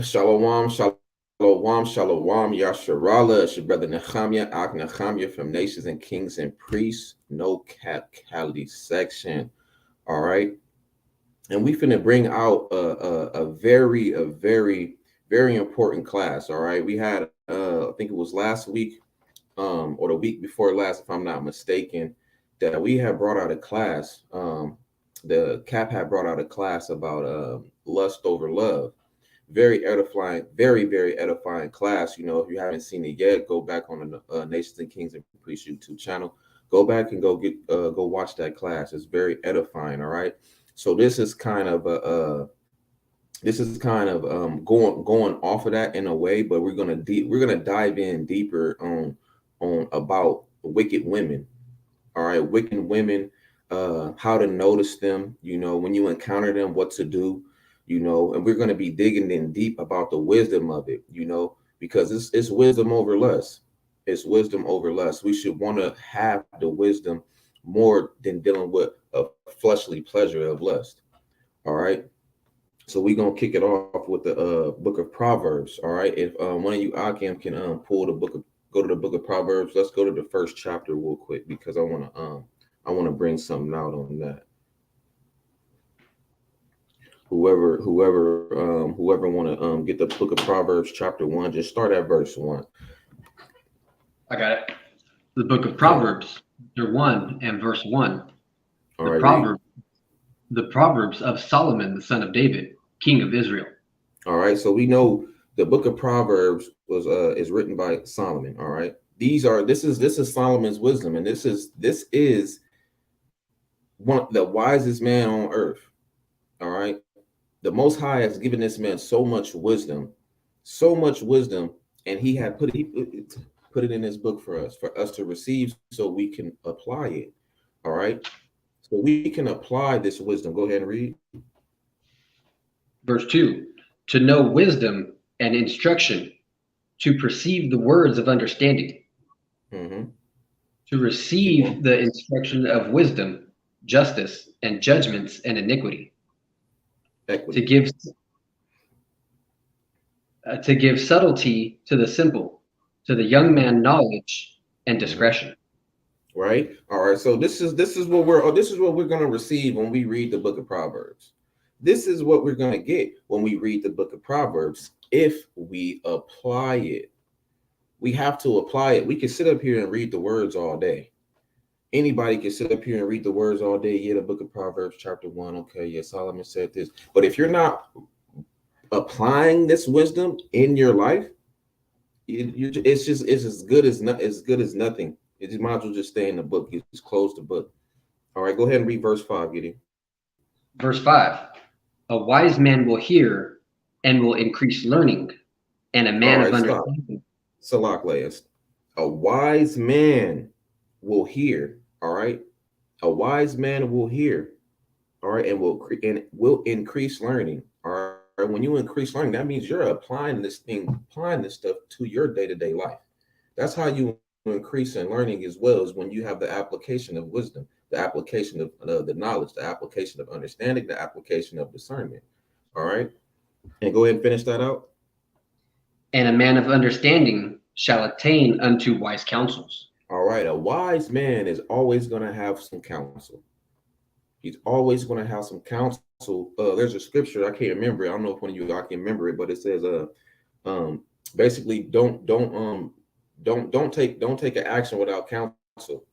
Shalom, shalom, shalom, Yasharala. It's your brother Nehemiah, Ak Nehemiah from Nations and Kings and Priests, no cap Cali section. All right. And we finna bring out a very important class. All right. We had, I think it was last week, or the week before last, if I'm not mistaken, that we had brought out a class. The CAP had brought out a class about lust over love. Very edifying, very edifying class. You know, if you haven't seen it yet, go back on the Nations and Kings and Priests YouTube channel. Go back and go watch that class. It's very edifying. All right. So this is kind of going off of that in a way, but we're gonna dive in deeper on about wicked women. All right, wicked women, how to notice them, you know, when you encounter them, what to do, you know, and we're going to be digging in deep about the wisdom of it, you know, because it's wisdom over lust. It's wisdom over lust. We should want to have the wisdom more than dealing with a fleshly pleasure of lust. All right. So we're gonna kick it off with the book of Proverbs. All right. If one of you Akim can pull the book of go to the book of Proverbs, let's go to the first chapter real quick because I wanna bring something out on that. Whoever wanna get the book of Proverbs chapter one, just start at verse one. I got it. The book of All right. Proverbs, chapter 1 and verse 1. All The right, read. Proverb, the Proverbs of Solomon, the son of David, king of Israel. All right. So we know the book of Proverbs was is written by Solomon. All right. This is Solomon's wisdom, and this is one the wisest man on earth. All right. The Most High has given this man so much wisdom, and he put it in his book for us to receive, so we can apply it. All right. So we can apply this wisdom. Go ahead and read. Verse 2. To know wisdom and instruction, to perceive the words of understanding, Mm-hmm. to Keep receive going. the instruction of wisdom, justice, and judgments and iniquity, to Equity. give to give subtlety to the simple, to the young man knowledge and Mm-hmm. discretion. Right. All right. So this is what we're gonna receive when we read the book of Proverbs. This is what we're gonna get when we read the book of Proverbs if we apply it. We have to apply it. We can sit up here and read the words all day. Anybody can sit up here and read the words all day. Yeah, the book of Proverbs, chapter one. Okay, yeah, Solomon said this. But if you're not applying this wisdom in your life, it's as good as nothing. It just might as well just stay in the book. You just close the book. All right, go ahead and read verse five, Gideon. Verse 5. A wise man will hear and will increase learning, and a All man of right, stop. understanding. Salak Leas. A wise man will hear. All right, a wise man will hear. All right, and will increase learning. All right, when you increase learning, that means you're applying this stuff to your day-to-day life. That's how you increase in learning as well, is when you have the application of wisdom, the application of the knowledge, the application of understanding, the application of discernment. All right, and go ahead and finish that out. And a man of understanding shall attain unto wise counsels. All right, a wise man is always going to have some counsel. He's always going to have some counsel. There's a scripture, I can't remember it. I don't know if one of you I can remember it, but it says um basically don't take an action without counsel.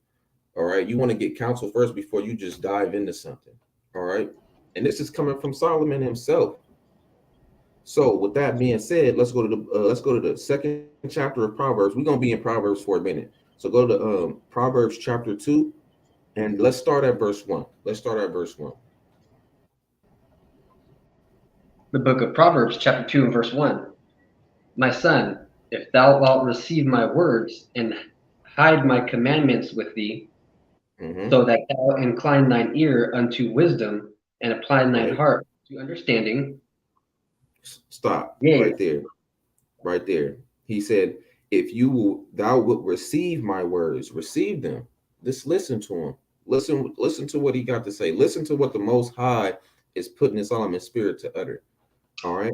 All right, you want to get counsel first before you just dive into something. All right, and this is coming from Solomon himself. So with that being said, let's go to the second chapter of Proverbs. We're gonna be in Proverbs for a minute. So go to Proverbs chapter 2, and let's start at verse 1. Let's start at verse 1. The book of Proverbs, chapter 2, and verse 1. My son, if thou wilt receive my words and hide my commandments with thee, Mm-hmm. so that thou incline thine ear unto wisdom and apply thine Right. heart to understanding, Stop yea, right there. Right there. He said, "If thou wilt receive my words, receive them. Just listen to him. Listen to what he got to say. Listen to what the Most High is putting in Solomon's spirit to utter. All right,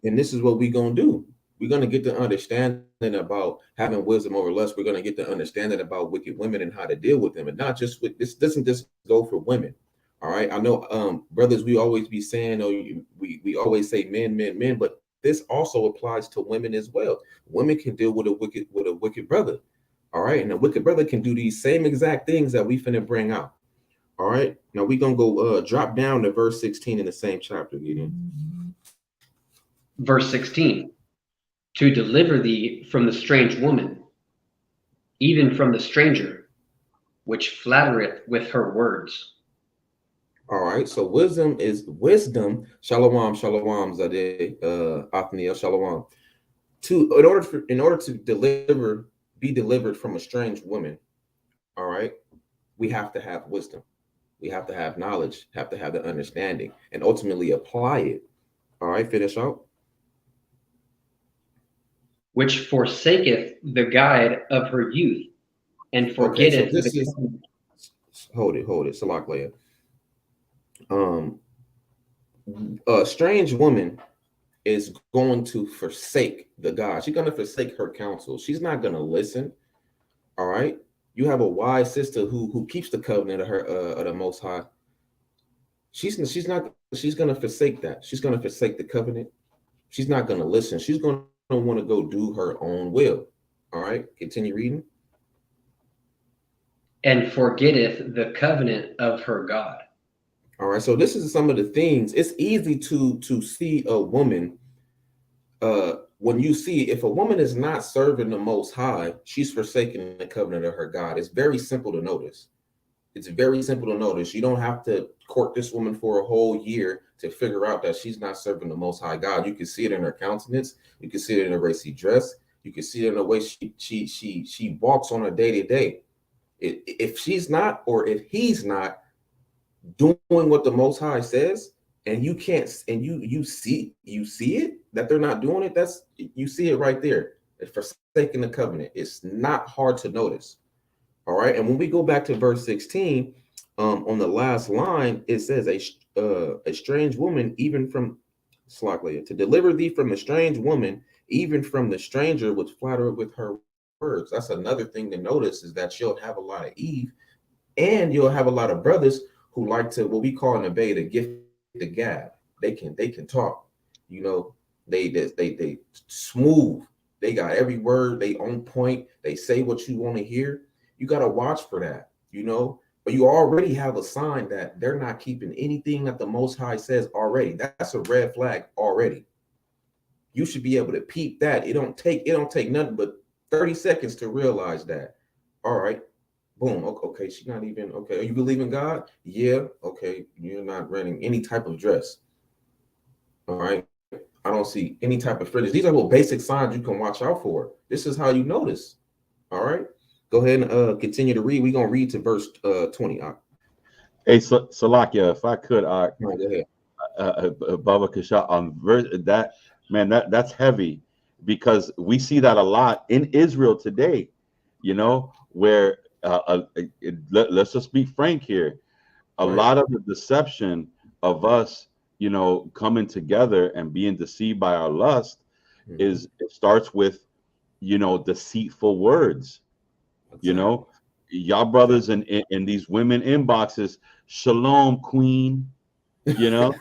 and this is what we're gonna do. We're gonna get the understanding about having wisdom over lust. We're gonna get the understanding about wicked women and how to deal with them, and not just with this. Doesn't just go for women. All right, I know, brothers. We always be saying, oh, we always say men, men, men, but this also applies to women as well. Women can deal with a wicked brother. All right, and a wicked brother can do these same exact things that we finna bring out. All right, now we're gonna go drop down to verse 16 in the same chapter, Gideon. Verse 16, to deliver thee from the strange woman, even from the stranger, which flattereth with her words. All right, so wisdom is wisdom. Shalom, shalom, Zadeh, Othniel, shalom. In order to be delivered from a strange woman, all right, we have to have wisdom. We have to have knowledge, have to have the understanding, and ultimately apply it. All right, finish out. Which forsaketh the guide of her youth, and Okay, so forgetteth the this is hold it, Salak Leah. Um, a strange woman is going to forsake the God. She's going to forsake her counsel. She's not going to listen. All right. You have a wise sister who keeps the covenant of her of the Most High. She's going to forsake that. She's going to forsake the covenant. She's not going to listen. She's going to want to go do her own will. All right. Continue reading. and forgetteth the covenant of her God. All right. So this is some of the things. It's easy to see a woman. When you see if a woman is not serving the Most High, she's forsaking the covenant of her God. It's very simple to notice. It's very simple to notice. You don't have to court this woman for a whole year to figure out that she's not serving the Most High God. You can see it in her countenance. You can see it in the way she dressed. You can see it in the way she walks on a day to day. If she's not, or if he's not doing what the Most High says, and you can't, and you see it that they're not doing it. That's you see it right there. It's forsaking the covenant. It's not hard to notice. All right, and when we go back to verse 16, on the last line, it says a strange woman, even from Slackley, to deliver thee from a strange woman, even from the stranger, which flatter with her words. That's another thing to notice is that you'll have a lot of Eve, and you'll have a lot of brothers who like to what we call in the Bay the gift the gab. They can talk. You know, they smooth. They got every word. They on point. They say what you want to hear. You got to watch for that, you know. But you already have a sign that they're not keeping anything that the Most High says already. That's a red flag already. You should be able to peep that. It don't take nothing but 30 seconds to realize that. All right, boom. Okay, she's not even okay. Are you believe in God? Yeah. Okay, you're not wearing any type of dress. All right. I don't see any type of fringes. These are little basic signs you can watch out for. This is how you notice. All right. Go ahead and continue to read. We're gonna read to verse 20. Hey, Salakia, if I could, All right, go ahead. Baba Kasha, on that man, that's heavy because we see that a lot in Israel today. You know, where let's just be frank here. A Right. lot of the deception of us, you know, coming together and being deceived by our lust Mhm. is it starts with, you know, deceitful words. You know, y'all brothers in these women inboxes, shalom, queen. You know,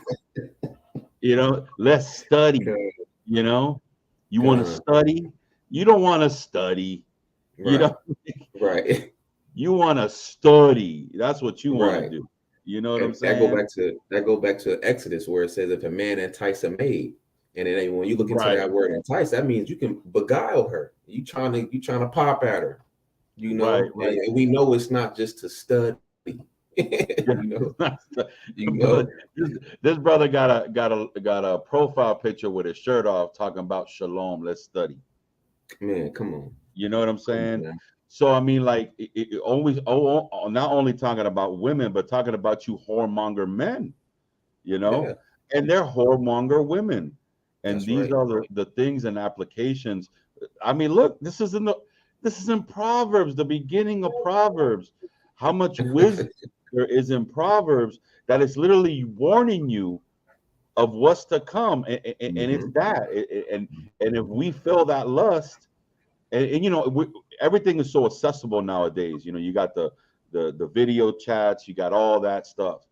let's study. Okay. You know, you want to study. You don't want to study. You Right. know, Right. you want to study. That's what you want to Right. do. You know what I'm And that saying? go back to Exodus where it says if a man entice a maid, and then when you look into Right, that word entice, that means you can beguile her. You trying to pop at her, you right, know, right. and we know it's not just to study. Yeah. you know, you But know, this brother got a profile picture with his shirt off, talking about shalom. Let's study. man, come on, You know what I'm come on saying? now. So I mean, like, it always not only talking about women, but talking about you whoremonger men. You Yeah, know, and they're whoremonger women, and that's these right. are the things and applications. I mean, look, this is in Proverbs, the beginning of Proverbs. How much wisdom there is in Proverbs that is literally warning you of what's to come, and it's that. And if we feel that lust, and you know, everything is so accessible nowadays. You know, you got the video chats, you got all that stuff.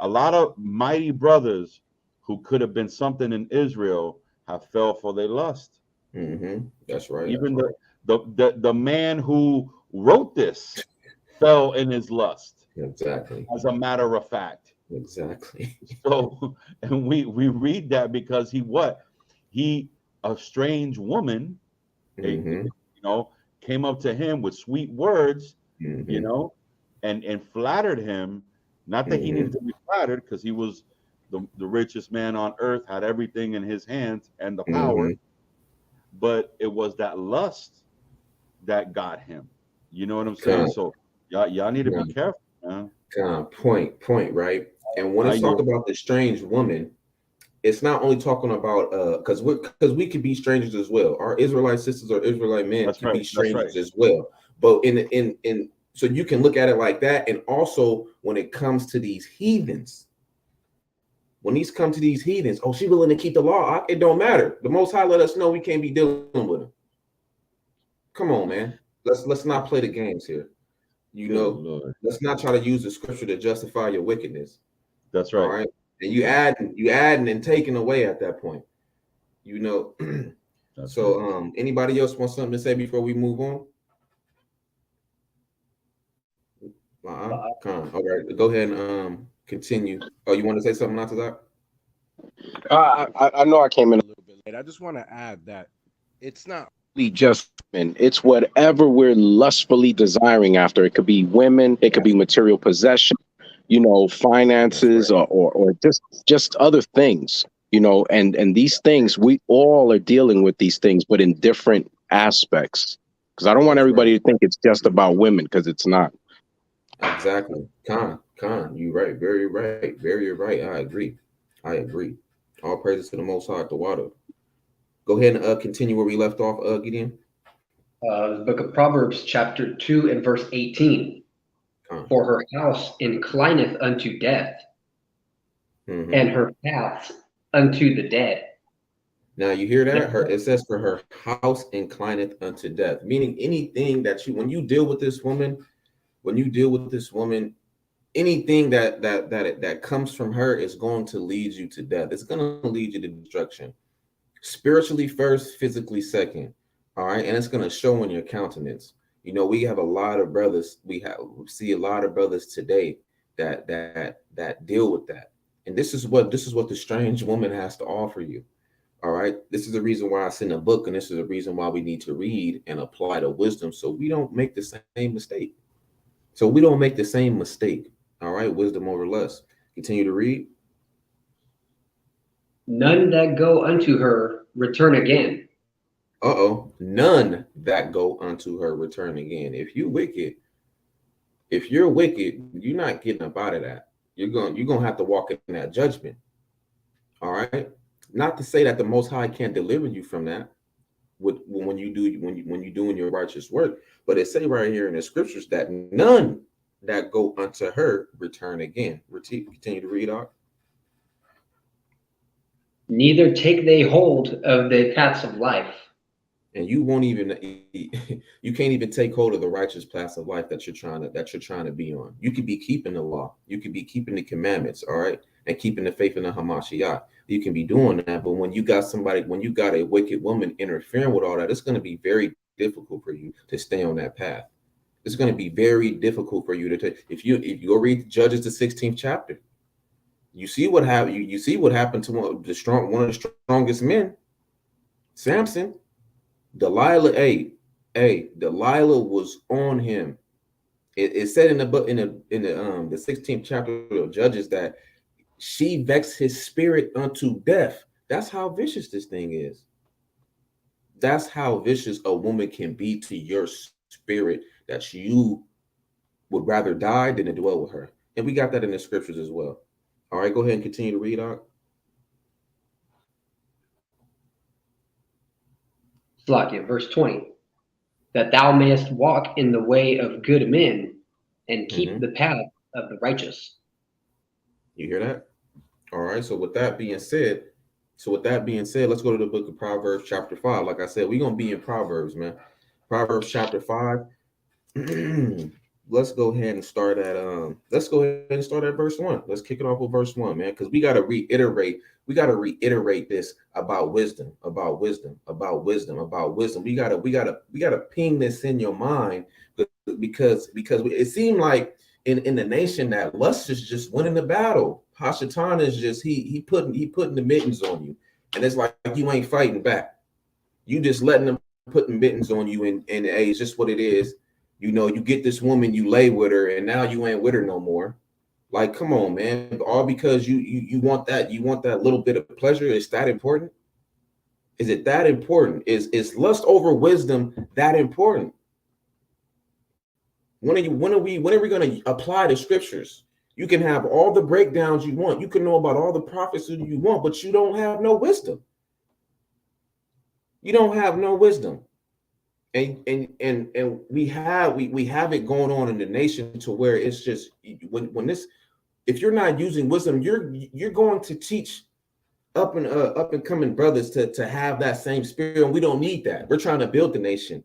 A lot of mighty brothers who could have been something in Israel have fell for their lust. That's right. Even the man who wrote this fell in his lust. Exactly. As a matter of fact. Exactly. So, and we read that because he a strange woman, you know, came up to him with sweet words, you know, and flattered him. Not that he needed to be flattered, because he was the richest man on earth, had everything in his hands and the power, but it was that lust that got him. You know what I'm saying? So y'all need to be careful, man. Point, right? And when it's talk about the strange woman, it's not only talking about because we could be strangers as well. Our Israelite sisters or Israelite men can be strangers as well. But in so you can look at it like that. And also when it comes to these heathens, when these come to these heathens, oh, she willing to keep the law. It don't matter. The Most High let us know we can't be dealing with them. Come on, man. Let's not play the games here. You know, Lord. Let's not try to use the scripture to justify your wickedness. That's right. All right. And you adding and taking away at that point. You know. So anybody else want something to say before we move on? All right. Go ahead and continue. Oh, you want to say something after that? I know I came in a little bit late. I just want to add that it's not really just men. It's whatever we're lustfully desiring after. It could be women. It could be material possession, you know, finances, or just other things, you know, and these things, we all are dealing with these things, but in different aspects. Because I don't want everybody to think it's just about women, because it's not. Exactly. Khan, you right. Very right. Very right. I agree. All praises to the Most High, the water. Go ahead and continue where we left off, Gideon. The book of Proverbs, chapter 2 and verse 18. For her house inclineth unto death, and her paths unto the dead. Now you hear that? It says for her house inclineth unto death, meaning anything that when you deal with this woman, anything that comes from her is going to lead you to death. It's going to lead you to destruction. Spiritually first, physically second. All right. And it's going to show in your countenance. You know, we have a lot of brothers. We see a lot of brothers today that deal with that. And this is what the strange woman has to offer you. All right. This is the reason why I send a book, and this is the reason why we need to read and apply the wisdom so we don't make the same mistake. All right. Wisdom over lust. Continue to read. None that go unto her return again. None that go unto her return again. If you're wicked, you're not getting up out of that. You're gonna have to walk in that judgment. All right. Not to say that the Most High can't deliver you from that when you're doing your righteous work, but it say right here in the scriptures that none that go unto her return again. Continue to read out. Neither take they hold of the paths of life. And you can't even take hold of the righteous paths of life that you're trying to be on. You could be keeping the law, you could be keeping the commandments, all right, and keeping the faith in the Hamashiach. You can be doing that, but when you got a wicked woman interfering with all that, it's going to be very difficult for you to stay on that path. It's going to be very difficult for you to take. If you go read Judges, the 16th chapter, you see what happened. You see what happened to one of the strongest men, Samson. Delilah was on him. It said in the book in the 16th chapter of Judges that she vexed his spirit unto death. That's how vicious this thing is. That's how vicious a woman can be to your spirit, that you would rather die than to dwell with her. And we got that in the scriptures as well. All right, go ahead and continue to read out. Verse 20. That thou mayest walk in the way of good men and keep the path of the righteous. You hear that? All right. So with that being said, let's go to the book of Proverbs, chapter 5. Like I said, we're gonna be in Proverbs, man. Proverbs chapter 5. Let's go ahead and start at verse 1. Let's kick it off with verse 1, man, because we got to reiterate this about wisdom, about wisdom, about wisdom, about wisdom. We gotta ping this in your mind, because it seemed like in the nation that lust is just winning the battle. Hashatan is just he putting the mittens on you, and it's like you ain't fighting back. You just letting them putting mittens on you, and hey, it's just what it is. You know, you get this woman, you lay with her, and now you ain't with her no more. Like, come on, man. All because you want that little bit of pleasure. Is that important? Is it that important? Is lust over wisdom that important? When are we going to apply the scriptures? You can have all the breakdowns you want. You can know about all the prophecy you want, but you don't have no wisdom. You don't have no wisdom. And we have it going on in the nation to where it's just if you're not using wisdom, you're going to teach up and coming brothers to have that same spirit, and we don't need that. We're trying to build the nation.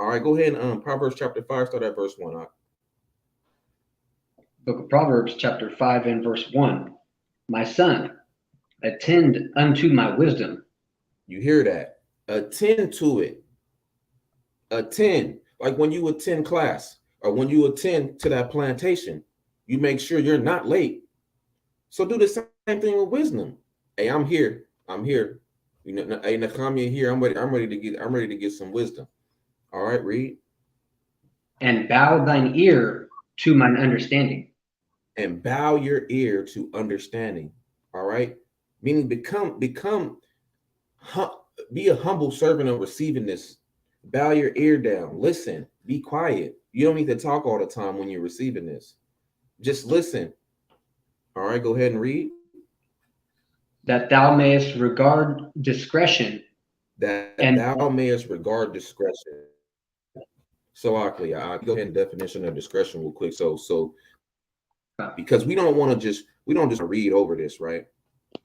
All right, go ahead and Proverbs chapter 5, start at verse 1. Book of Proverbs chapter 5 and verse 1. My son, attend unto my wisdom. You hear that? Attend to it. Attend, like when you attend class or when you attend to that plantation, you make sure you're not late. So do the same thing with wisdom. Hey, I'm here. You know, hey, Nakami here. I'm ready to get some wisdom. All right, read. And bow thine ear to mine understanding. And bow your ear to understanding. All right, meaning be a humble servant of receiving this. Bow your ear down. Listen. Be quiet. You don't need to talk all the time when you're receiving this. Just listen. All right, go ahead and read. That thou mayest regard discretion. Thou mayest regard discretion. So, Akli, I'll go ahead and definition of discretion real quick. So because we don't just read over this, right?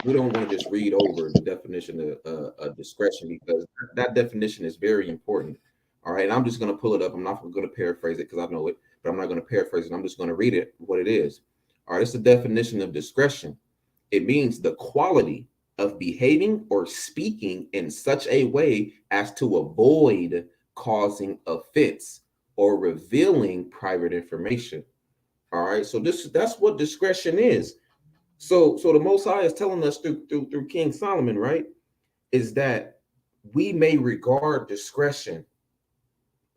We don't want to just read over the definition of discretion, because that definition is very important. All right, and I'm just going to pull it up. I'm not going to paraphrase it because I know it, but I'm not going to paraphrase it. I'm just going to read it what it is. All right, it's the definition of discretion. It means the quality of behaving or speaking in such a way as to avoid causing offense or revealing private information. All right, so that's what discretion is. So the Most High is telling us through King Solomon, right, is that we may regard discretion.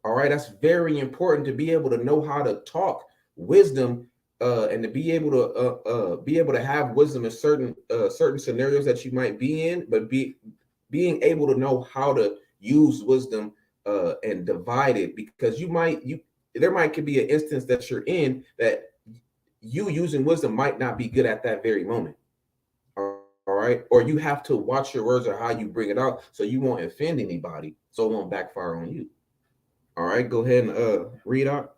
All right, that's very important, to be able to know how to talk wisdom, and to be able to have wisdom in certain scenarios that you might be in, but being able to know how to use wisdom and divide it, because there could be an instance that you're in that you using wisdom might not be good at that very moment. All right. Or you have to watch your words or how you bring it out, so you won't offend anybody, so it won't backfire on you. All right. Go ahead and read out.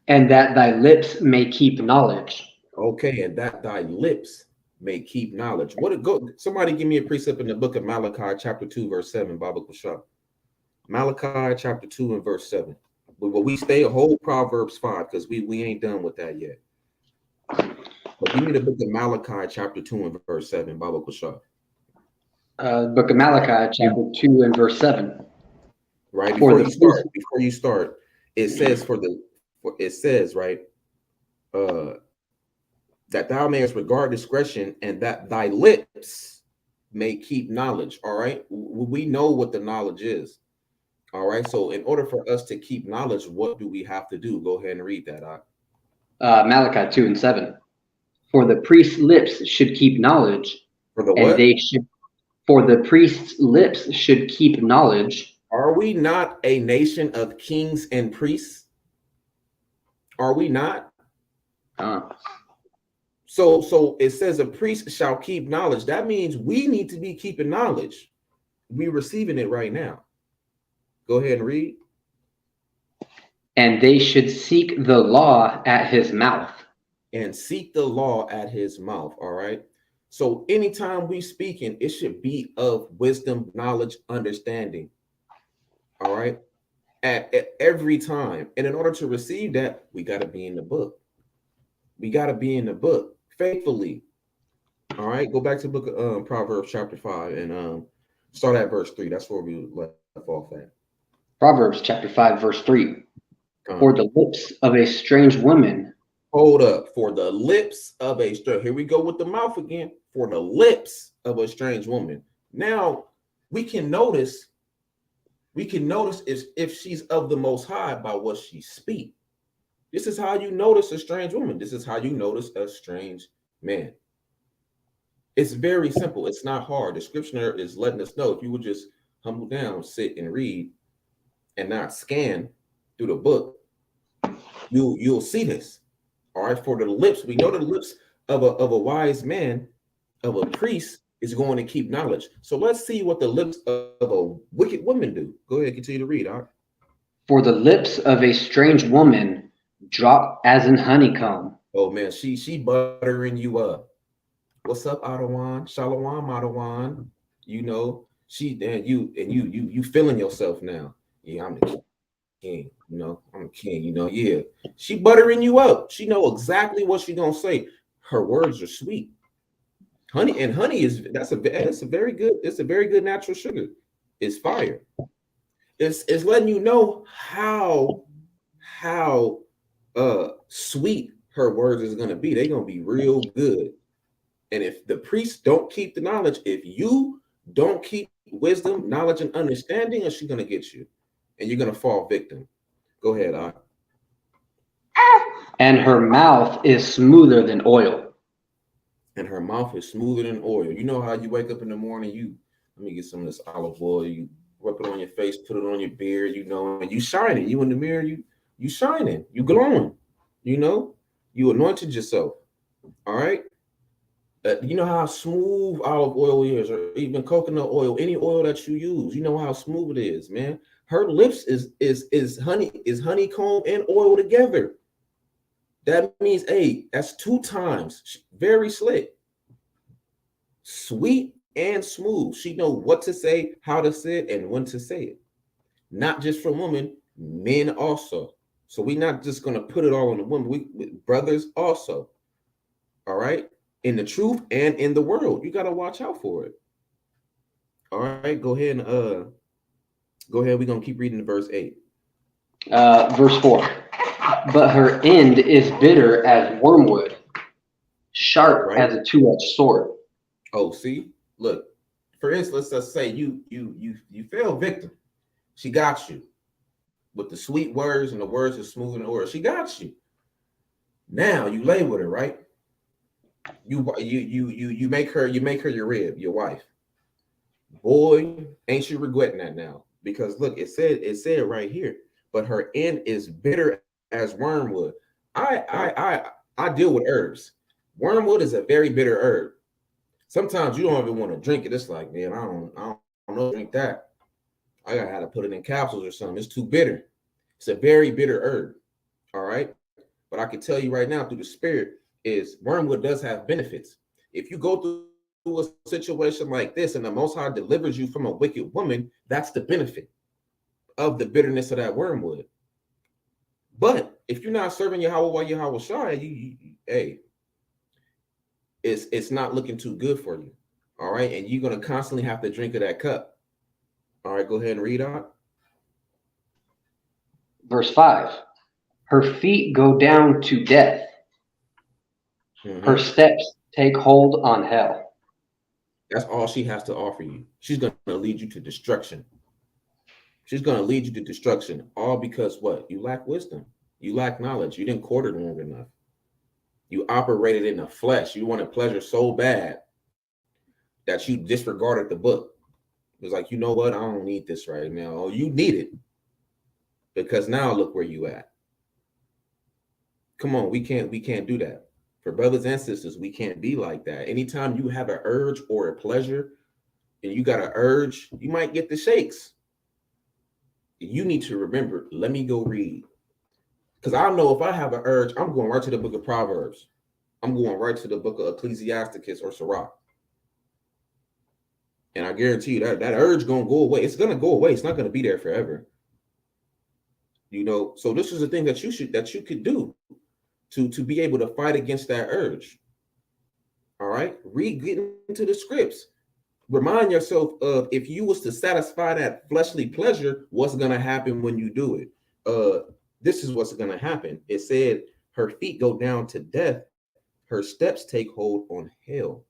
And that thy lips may keep knowledge. Okay. And that thy lips may keep knowledge. Somebody give me a precept in the book of Malachi, chapter 2, verse 7, Baba Kushab. Malachi, chapter 2 and verse 7. But we stay a whole Proverbs 5, because we ain't done with that yet. But give me the book of Malachi, chapter 2 and verse 7, Baba Kushab. Book of Malachi, chapter 2 and verse 7. Right, before you start, it says, right, that thou mayest regard discretion, and that thy lips may keep knowledge. All right, we know what the knowledge is. All right, so in order for us to keep knowledge, what do we have to do? Go ahead and read that. Malachi 2 and 7. For the priest's lips should keep knowledge. For the what? For the priest's lips should keep knowledge. Are we not a nation of kings and priests? Are we not? So it says a priest shall keep knowledge. That means we need to be keeping knowledge. We're receiving it right now. Go ahead and read. And they should seek the law at his mouth. And seek the law at his mouth. All right. So anytime we speaking, it should be of wisdom, knowledge, understanding. All right. At every time. And in order to receive that, we got to be in the book. We got to be in the book faithfully. All right. Go back to the book of Proverbs chapter 5 and start at verse 3. That's where we left off at. Proverbs chapter 5, verse 3. For the lips of a strange woman. Hold up. For the lips of a strange. Here we go with the mouth again. For the lips of a strange woman. Now we can notice if she's of the Most High by what she speaks. This is how you notice a strange woman. This is how you notice a strange man. It's very simple. It's not hard. The scripture is letting us know if you would just humble down, sit and read, and not scan through the book, you'll see this. All right. For the lips, we know the lips of a wise man, of a priest, is going to keep knowledge. So let's see what the lips of a wicked woman do. Go ahead, continue to read. All right. For the lips of a strange woman drop as in honeycomb. Oh man, she buttering you up. What's up, Adawan? Shalom, Adawan. You know, you feeling yourself now. Yeah, I'm the king. You know, I'm a king. You know, yeah. She buttering you up. She know exactly what she's gonna say. Her words are sweet. Honey is that's a very good natural sugar. It's fire. It's letting you know how sweet her words is gonna be. They're gonna be real good. And if the priests don't keep the knowledge, if you don't keep wisdom, knowledge, and understanding, she's gonna get you, and you're gonna fall victim. Go ahead, And her mouth is smoother than oil. And her mouth is smoother than oil. You know how you wake up in the morning, let me get some of this olive oil, you rub it on your face, put it on your beard, you know, and you shining. You in the mirror, you shining, you glowing, you know, you anointed yourself. All right. You know how smooth olive oil is, or even coconut oil, any oil that you use. You know how smooth it is, man. Her lips is honeycomb and oil together. That means, hey, that's 2 times. Very slick, sweet and smooth. She know what to say, how to say it, and when to say it. Not just for women, men also. So we're not just gonna put it all on the women. We brothers also. All right, in the truth and in the world, you gotta watch out for it. All right, go ahead. We're gonna keep reading to verse 8. Verse 4. But her end is bitter as wormwood, sharp Right. as a 2-edged sword. Oh, see, look. For instance, let's say you fell victim. She got you with the sweet words, and the words are smooth and oil. She got you. Now you lay with her, right? You make her your rib, your wife. Boy, ain't you regretting that now? Because look, it said right here. But her end is bitter as wormwood. I deal with herbs. Wormwood is a very bitter herb. Sometimes you don't even want to drink it. It's like, man, I don't know, drink that. I gotta have to put it in capsules or something. It's too bitter. It's a very bitter herb. All right. But I can tell you right now through the spirit is wormwood does have benefits. If you go through a situation like this and the Most High delivers you from a wicked woman, that's the benefit of the bitterness of that wormwood. But if you're not serving Yahweh while Yahweh Shai, hey, it's not looking too good for you. All right. And you're going to constantly have to drink of that cup. All right. Go ahead and read on. Verse 5. Her feet go down to death. Mm-hmm. Her steps take hold on hell. That's all she has to offer you. She's going to lead you to destruction. She's going to lead you to destruction. All because what? You lack wisdom. You lack knowledge. You didn't court her long enough. You operated in the flesh. You wanted pleasure so bad that you disregarded the book. It was like, you know what? I don't need this right now. Oh, you need it. Because now look where you at. Come on, we can't do that. For brothers and sisters, we can't be like that. Anytime you have an urge or a pleasure and you got an urge, you might get the shakes. You need to remember, let me go read. Because I know if I have an urge, I'm going right to the book of Proverbs. I'm going right to the book of Ecclesiasticus or Sirach. And I guarantee you that urge gonna go away. It's gonna go away. It's not gonna be there forever. You know, so this is the thing that you could do to be able to fight against that urge. All right, get into the scripts. Remind yourself of, if you was to satisfy that fleshly pleasure, what's gonna happen when you do it? This is what's gonna happen. It said, her feet go down to death, her steps take hold on hell.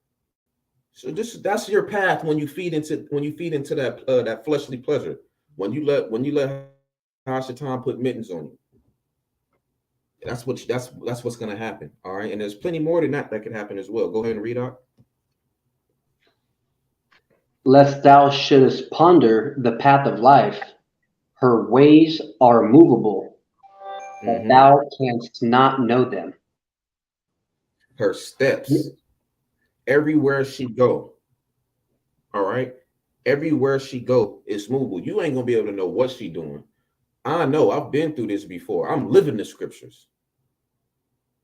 So that's your path when you feed into that that fleshly pleasure. When you let Hashatan put mittens on you. That's what's gonna happen. All right. And there's plenty more than that could happen as well. Go ahead and read out. Lest thou shouldest ponder the path of life, her ways are movable, but thou canst not know them. Her steps, everywhere she go, all right, everywhere she go is movable. You ain't gonna be able to know what she doing. I know, I've been through this before. I'm living the scriptures.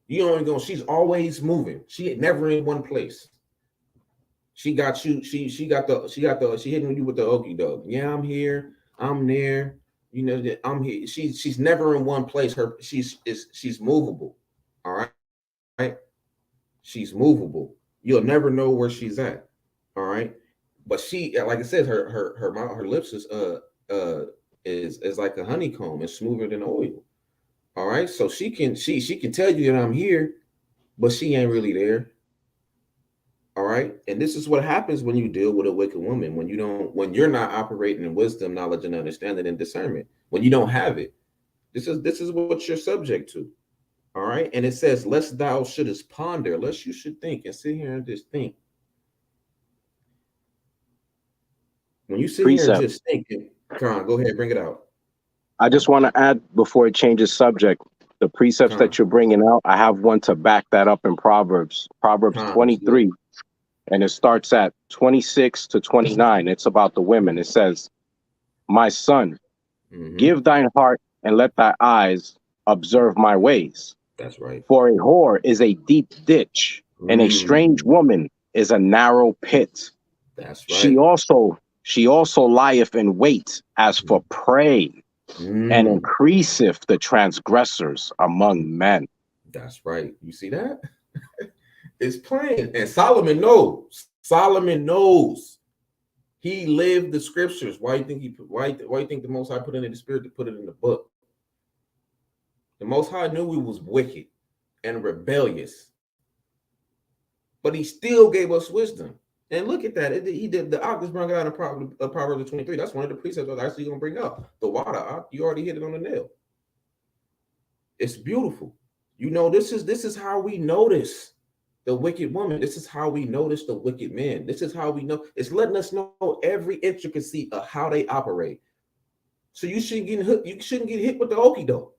You ain't gonna, she's always moving. She ain't never in one place. She got you, she hitting you with the okie doke. Yeah, I'm here, I'm there, you know, I'm here. She's never in one place. She's movable. All right. She's movable. You'll never know where she's at. All right. But she, like I said, her lips is like a honeycomb. It's smoother than oil. All right. So she can tell you that I'm here, but she ain't really there. All right. And this is what happens when you deal with a wicked woman, when you're not operating in wisdom, knowledge, and understanding and discernment, when you don't have it. This is what you're subject to. All right. And it says, lest thou shouldest ponder, lest you should think and sit here and just think. When you sit here and just think, Con, go ahead, bring it out. I just want to add, before it changes subject, the precepts that you're bringing out, I have one to back that up in Proverbs 23. And it starts at 26 to 29. It's about the women. It says, my son, give thine heart and let thy eyes observe my ways. That's right. For a whore is a deep ditch, and a strange woman is a narrow pit. That's right. She also lieth in wait as for prey, and increaseth the transgressors among men. That's right. You see that? It's plain. And Solomon knows. He lived the scriptures. Why you think the Most High put it in the spirit to put it in the book? The Most High knew we was wicked and rebellious, but he still gave us wisdom. And look at that. He did the Octus brought out in Proverbs 23. That's one of the precepts I was actually going to bring up. The water, you already hit it on the nail. It's beautiful. You know, this is how we notice the wicked woman. This is how we notice the wicked men. This is how we know. It's letting us know every intricacy of how they operate. So you shouldn't get hit. You shouldn't get hit with the okie doke.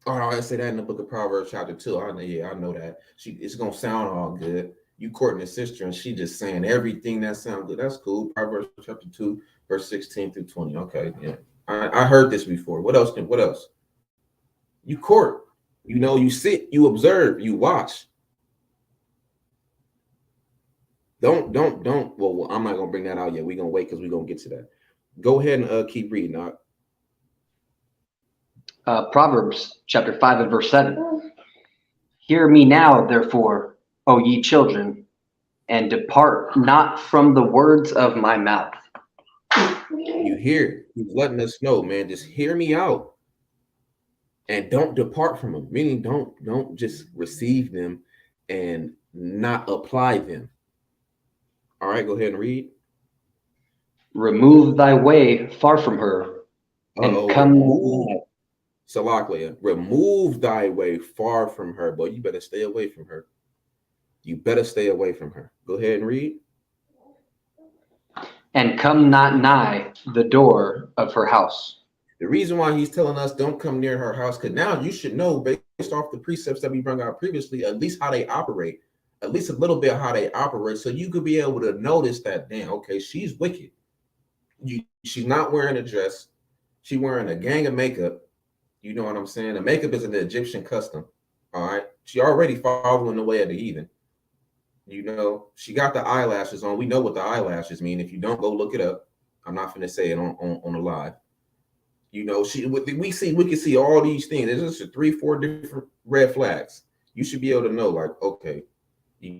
Oh, I say that in the book of Proverbs chapter 2. I know that. It's gonna sound all good. You courting a sister and she just saying everything that sounds good. That's cool. Proverbs chapter 2, verse 16 through 20. Okay, yeah. I heard this before. What else? You court. You know, you sit, you observe, you watch. Don't. Well, I'm not gonna bring that out yet. We're gonna wait because we're gonna get to that. Go ahead and keep reading. Proverbs chapter 5 and verse 7. Hear me now, therefore, O ye children, and depart not from the words of my mouth. You hear, he's letting us know, man, just hear me out. And don't depart from them, meaning don't just receive them and not apply them. All right, go ahead and read. Remove thy way far from her, and come. Salaklia, remove thy way far from her, but you better stay away from her. You better stay away from her. Go ahead and read. And come not nigh the door of her house. The reason why he's telling us don't come near her house, because now you should know, based off the precepts that we brought out previously, at least how they operate, at least a little bit how they operate, so you could be able to notice that, damn, okay, she's wicked. She's not wearing a dress. She's wearing a gang of makeup. You know what I'm saying? The makeup is an Egyptian custom. All right. She already following the way of the heathen. You know, she got the eyelashes on. We know what the eyelashes mean. If you don't, go look it up. I'm not finna say it on the live. You know, we can see all these things. There's just 3-4 different red flags. You should be able to know, like, okay,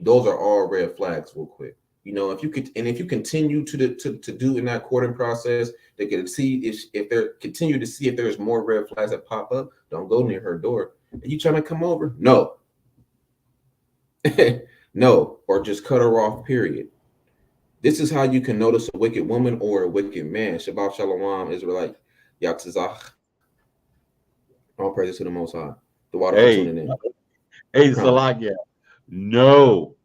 those are all red flags real quick. You know, if you continue to do in that courting process, they can see if they're continue to see if there's more red flags that pop up. Don't go near her door. Are you trying to come over? No. No, or just cut her off, period. This is how you can notice a wicked woman or a wicked man. Shabbat Shalom, Israelite. Yatzizach. All praises to the Most High. The water for tuning in. Hey, Salakia. No.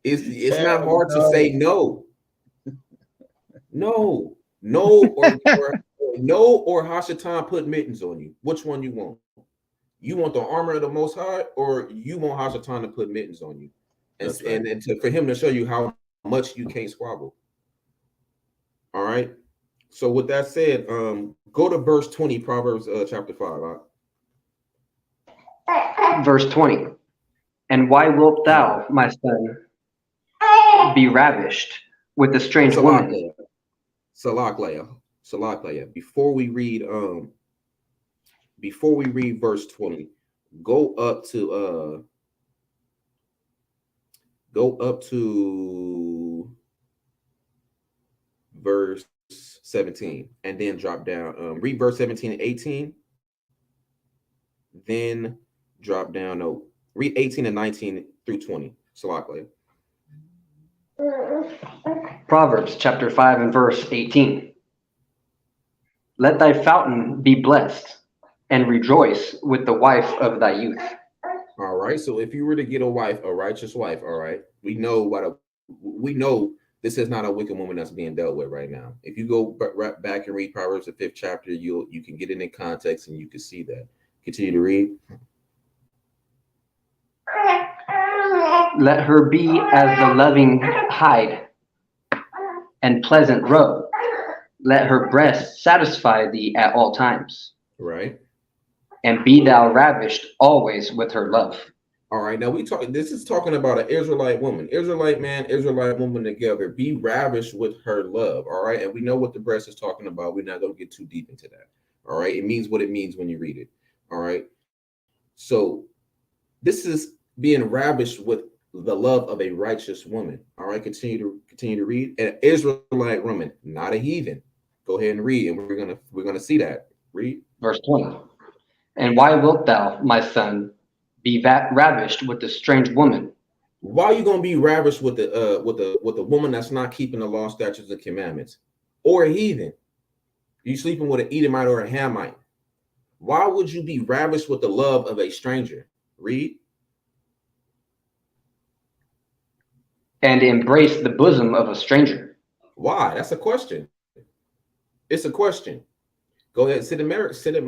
It's not hard to say no. No, or Hashatan put mittens on you. Which one you want? You want the armor of the Most High, or you want Hashatan to put mittens on you, and for him to show you how much you can't squabble. All right. So with that said, go to verse 20, Proverbs chapter 5. Verse 20. And why wilt thou, my son, be ravished with a strange woman? Salak, before we read verse 20, go up to verse 17 and then drop down. Read verse 17 and 18, then drop down. No, read 18 and 19 through 20. Salak. Proverbs chapter 5 and verse 18. Let thy fountain be blessed, and rejoice with the wife of thy youth. All right. So if you were to get a wife, a righteous wife, all right, we know this is not a wicked woman that's being dealt with right now. If you go back and read Proverbs, the 5th chapter, you can get it in context and you can see that. Continue to read. Let her be as the loving hide and pleasant roe. Let her breast satisfy thee at all times. Right. And be thou ravished always with her love. All right. Now this is talking about an Israelite woman, Israelite man, Israelite woman together. Be ravished with her love. All right. And we know what the breast is talking about. We're not going to get too deep into that. All right. It means what it means when you read it. All right. So this is being ravished with the love of a righteous woman. All right. Continue to read. An Israelite woman, not a heathen. Go ahead and read, and we're gonna see that. Read verse 20. And why wilt thou, my son, be ravished with the strange woman? Why are you gonna be ravished with the woman that's not keeping the law, statutes, and commandments, or a heathen? You sleeping with an Edomite or a Hamite? Why would you be ravished with the love of a stranger? Read. And embrace the bosom of a stranger. Why? That's a question. It's a question. Go ahead, sit and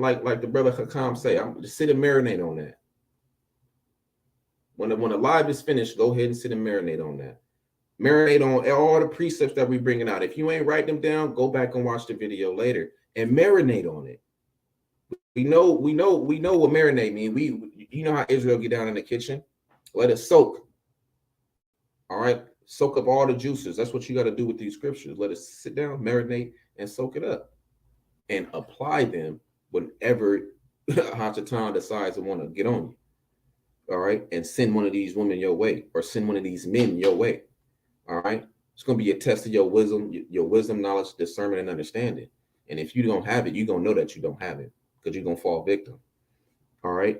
like the brother Hakam say. I'm just sit and marinate on that. When the live is finished, go ahead and sit and marinate on that. Marinate on all the precepts that we're bringing out. If you ain't write them down, go back and watch the video later and marinate on it. We know what marinate means. You know how Israel get down in the kitchen. Let it soak. All right, soak up all the juices. That's what you got to do with these scriptures. Let it sit down, marinate, and soak it up, and apply them whenever Hashatan decides to want to get on you. All right, and send one of these women your way, or send one of these men your way. All right, it's going to be a test of your wisdom, knowledge, discernment, and understanding. And if you don't have it, you're going to know that you don't have it, because you're going to fall victim. All right,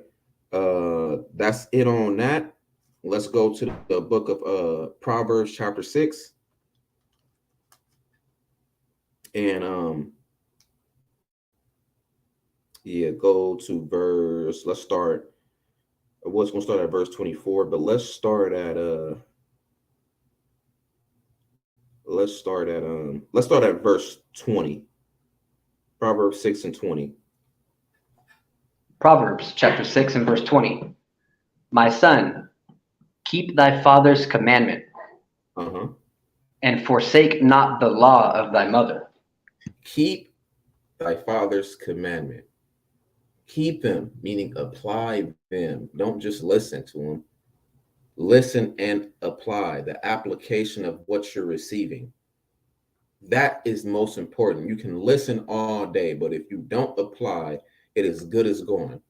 that's it on that. Let's go to the book of Proverbs chapter 6. And go to verse. Let's start. I was going to start at verse 24, but let's start at verse 20. Proverbs 6 and 20. Proverbs chapter 6 and verse 20. My son, keep thy father's commandment, and forsake not the law of thy mother. Keep thy father's commandment. Keep them, meaning apply them. Don't just listen to them. Listen and apply the application of what you're receiving. That is most important. You can listen all day, but if you don't apply, it is good as gone.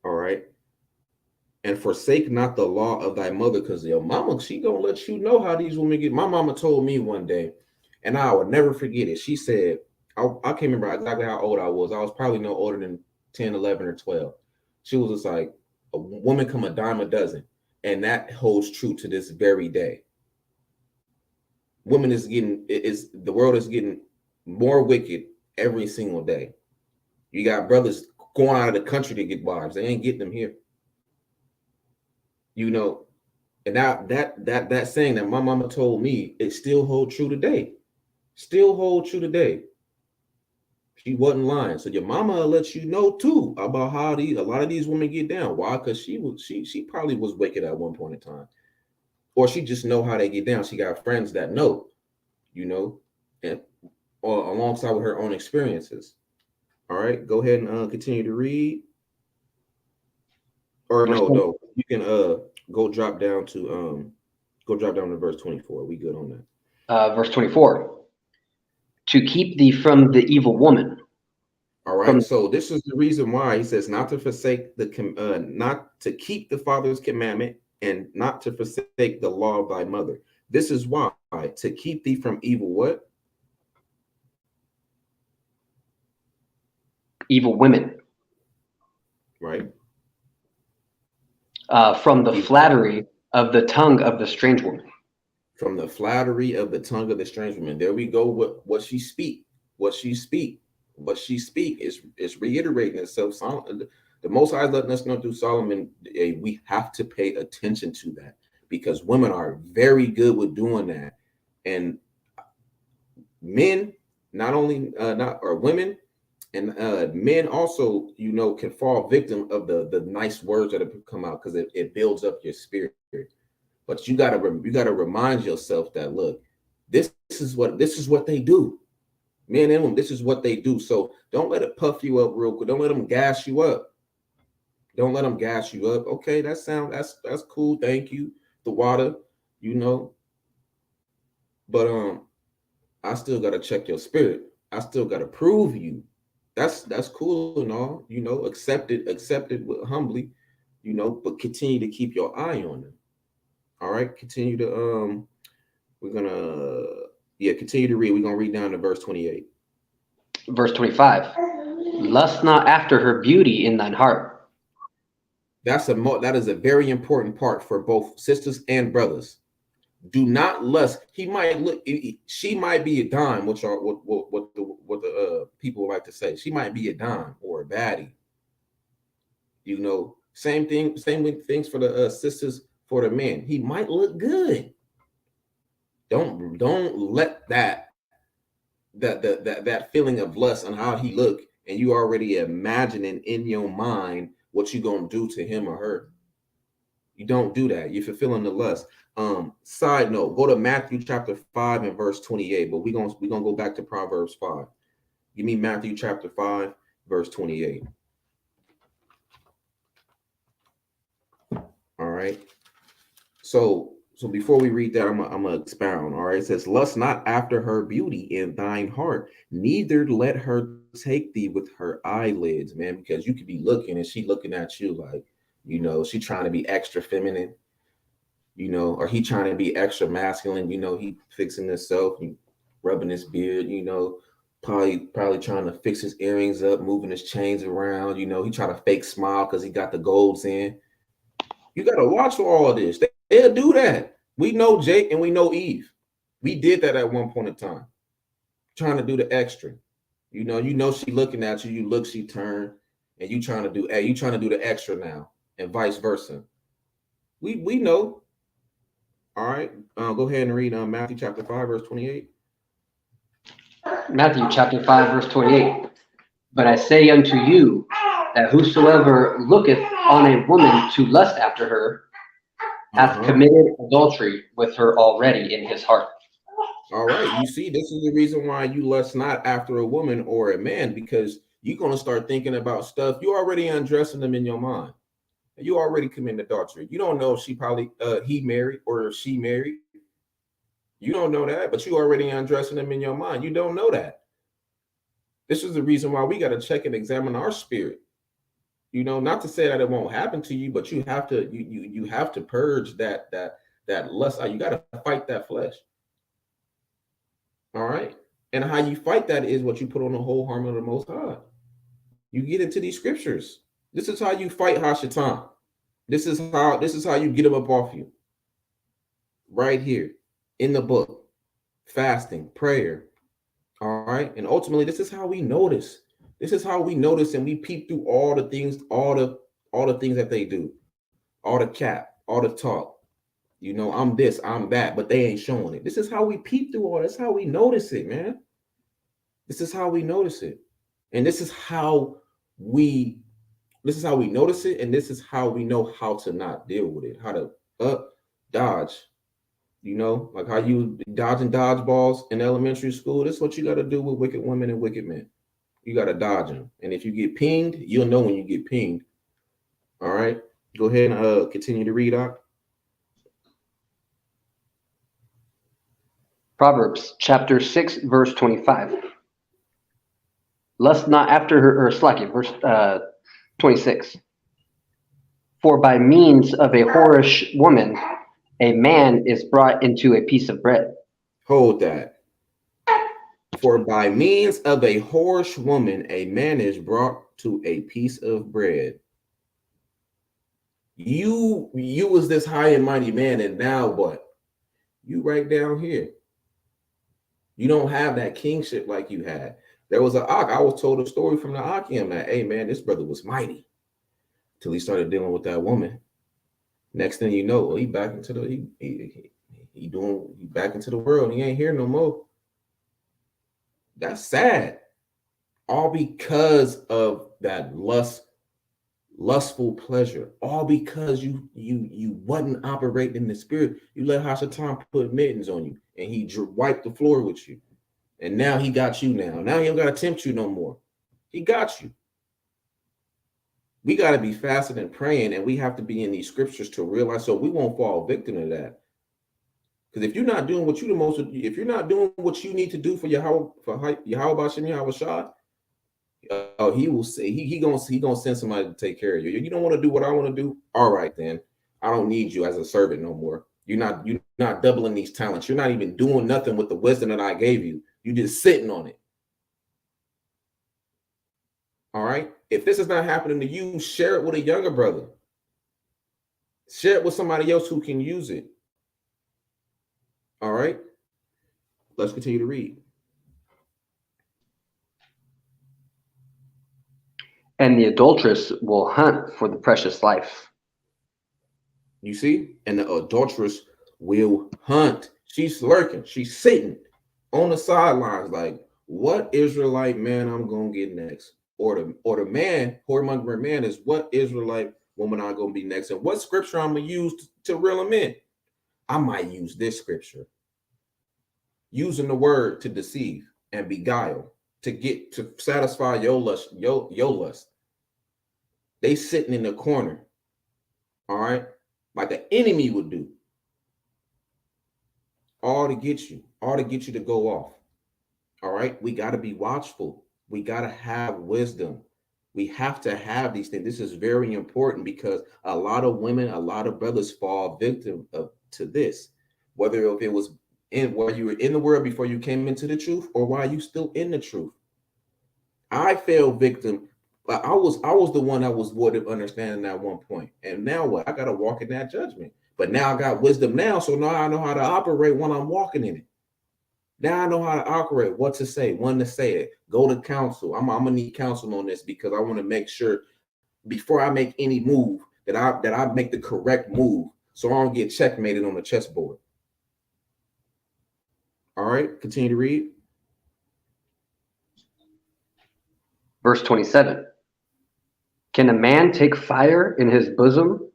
All right. And forsake not the law of thy mother, because your mama, she gonna let you know how these women get. My mama told me one day, and I would never forget it. She said, I can't remember exactly how old I was. I was probably no older than 10, 11, or 12. She was just like, a woman come a dime a dozen. And that holds true to this very day. Women the world is getting more wicked every single day. You got brothers going out of the country to get wives. They ain't getting them here. You know, and now that saying that my mama told me, it still holds true today. Still holds true today. She wasn't lying. So your mama will let you know too about how a lot of these women get down. Why? Because she probably was wicked at one point in time. Or she just know how they get down. She got friends that know, you know, and or alongside with her own experiences. All right, go ahead and continue to read. Or no, you can go drop down to verse 24. We good on that. Verse 24. To keep thee from the evil woman. All right. So this is the reason why he says not to forsake not to keep the father's commandment and not to forsake the law of thy mother. This is why, to keep thee from evil what? Evil women. Right. From the flattery of the tongue of the strange woman. From the flattery of the tongue of the strange woman. There we go. What she speak is reiterating itself. The Most High is letting us know through Solomon, we have to pay attention to that, because women are very good with doing that, and men women and men also, you know, can fall victim of the nice words that have come out, because it builds up your spirit. But you gotta remind yourself that, look, this is what they do. Men and women, this is what they do. So don't let it puff you up real quick. Don't let them gas you up. Don't let them gas you up. Okay, that's cool. Thank you. The water, you know. But I still gotta check your spirit. I still gotta prove you. That's cool and all, you know, accept it humbly, you know, but continue to keep your eye on them. All right, continue to continue to read. We're gonna read down to verse 28. Verse 25. Lust not after her beauty in thine heart. That is a very important part for both sisters and brothers. Do not lust. She might be a dime, which are what the people like to say. She might be a dime or a baddie. You know, same with things for the sisters. For the men, he might look good. Don't let that feeling of lust on how he look, and you already imagining in your mind what you gonna do to him or her. You don't do that. You're fulfilling the lust. Side note, go to Matthew chapter 5 and verse 28. But we're gonna go back to Proverbs 5. Give me Matthew chapter 5, verse 28. All right. So before we read that, I'm gonna expound. All right, it says, lust not after her beauty in thine heart, neither let her take thee with her eyelids, man, because you could be looking and she looking at you like, you know, she trying to be extra feminine, you know, or he trying to be extra masculine, you know, he fixing himself, he rubbing his beard, you know, probably trying to fix his earrings up, moving his chains around, you know, he trying to fake smile because he got the golds in. You got to watch for all of this. They'll do that. We know Jake and we know Eve. We did that at one point in time, trying to do the extra. You know, she looking at you. You look, she turn, and you trying to do the extra now, and vice versa. We know. All right, go ahead and read Matthew chapter 5, verse 28. Matthew chapter 5, verse 28. But I say unto you that whosoever looketh on a woman to lust after her hath committed adultery with her already in his heart. All right. You see, this is the reason why you lust not after a woman or a man, because you're going to start thinking about stuff. You already undressing them in your mind. You already committed adultery. You don't know if she probably he married or if she married. You don't know that, but you already undressing them in your mind. You don't know that. This is the reason why we got to check and examine our spirit. You know, not to say that it won't happen to you, but you have to you have to purge that lust. You got to fight that flesh. All right. And how you fight that is what you put on the whole armor of the Most High. You get into these scriptures. This is how you fight Hashatan. This is how you get them up off you. Right here in the book. Fasting, prayer. All right. And ultimately, this is how we notice. This is how we notice and we peep through all the things, all the things that they do, all the cap, all the talk. You know, I'm this, I'm that, but they ain't showing it. This is how we peep through all. That's how we notice it, man. This is how we notice it. And this is how we notice it. And this is how we know how to not deal with it, how to dodge. You know, like how you dodging dodgeballs in elementary school. This is what you got to do with wicked women and wicked men. You got to dodge them. And if you get pinged, you'll know when you get pinged. All right. Go ahead and continue to read out. Proverbs chapter 6, verse 25. Lust not after her, or slack it, verse 26. For by means of a whorish woman, a man is brought into a piece of bread. Hold that. For by means of a whorish woman, a man is brought to a piece of bread. You was this high and mighty man, and now what? You right down here. You don't have that kingship like you had. There was I was told a story from the Akim that, hey man, this brother was mighty till he started dealing with that woman. Next thing you know, he back into the he back into the world. He ain't here no more. That's sad. All because of that lustful pleasure. All because you wasn't operating in the spirit. You let Hashatan put mittens on you, and he wiped the floor with you. And now he got you now. Now he don't got to tempt you no more. He got you. We got to be fasting and praying, and we have to be in these scriptures to realize so we won't fall victim to that. Because if you're not doing what if you're not doing what you need to do for Yahweh Bashem Yahweh Shah, he will say he gonna send somebody to take care of you. You don't want to do what I want to do. All right, then I don't need you as a servant no more. You're not doubling these talents. You're not even doing nothing with the wisdom that I gave you. You're just sitting on it. All right. If this is not happening to you, share it with a younger brother. Share it with somebody else who can use it. All right. Let's continue to read. And the adulteress will hunt for the precious life. You see? And the adulteress will hunt. She's lurking. She's sitting on the sidelines like, what Israelite man I'm going to get next? Or the man, whoremongering man is what Israelite woman I'm going to be next? And what scripture I'm going to use to reel them in? I might use this scripture. Using the word to deceive and beguile. To satisfy your lust, your lust. They sitting in the corner, all right, like an enemy would do, all to get you to go off. All right, we got to be watchful. We got to have wisdom. We have to have these things. This is very important because a lot of women, a lot of brothers fall victim to this, whether if it was while you were in the world before you came into the truth, or while you still in the truth. I fell victim, but I was the one that was worthy of understanding at one point. And now what? I got to walk in that judgment. But now I got wisdom now, so now I know how to operate when I'm walking in it. Now I know how to operate, what to say, when to say it. Go to counsel. I'm gonna need counsel on this because I want to make sure before I make any move that I make the correct move, so I don't get checkmated on the chessboard. All right, continue to read. Verse 27. Can a man take fire in his bosom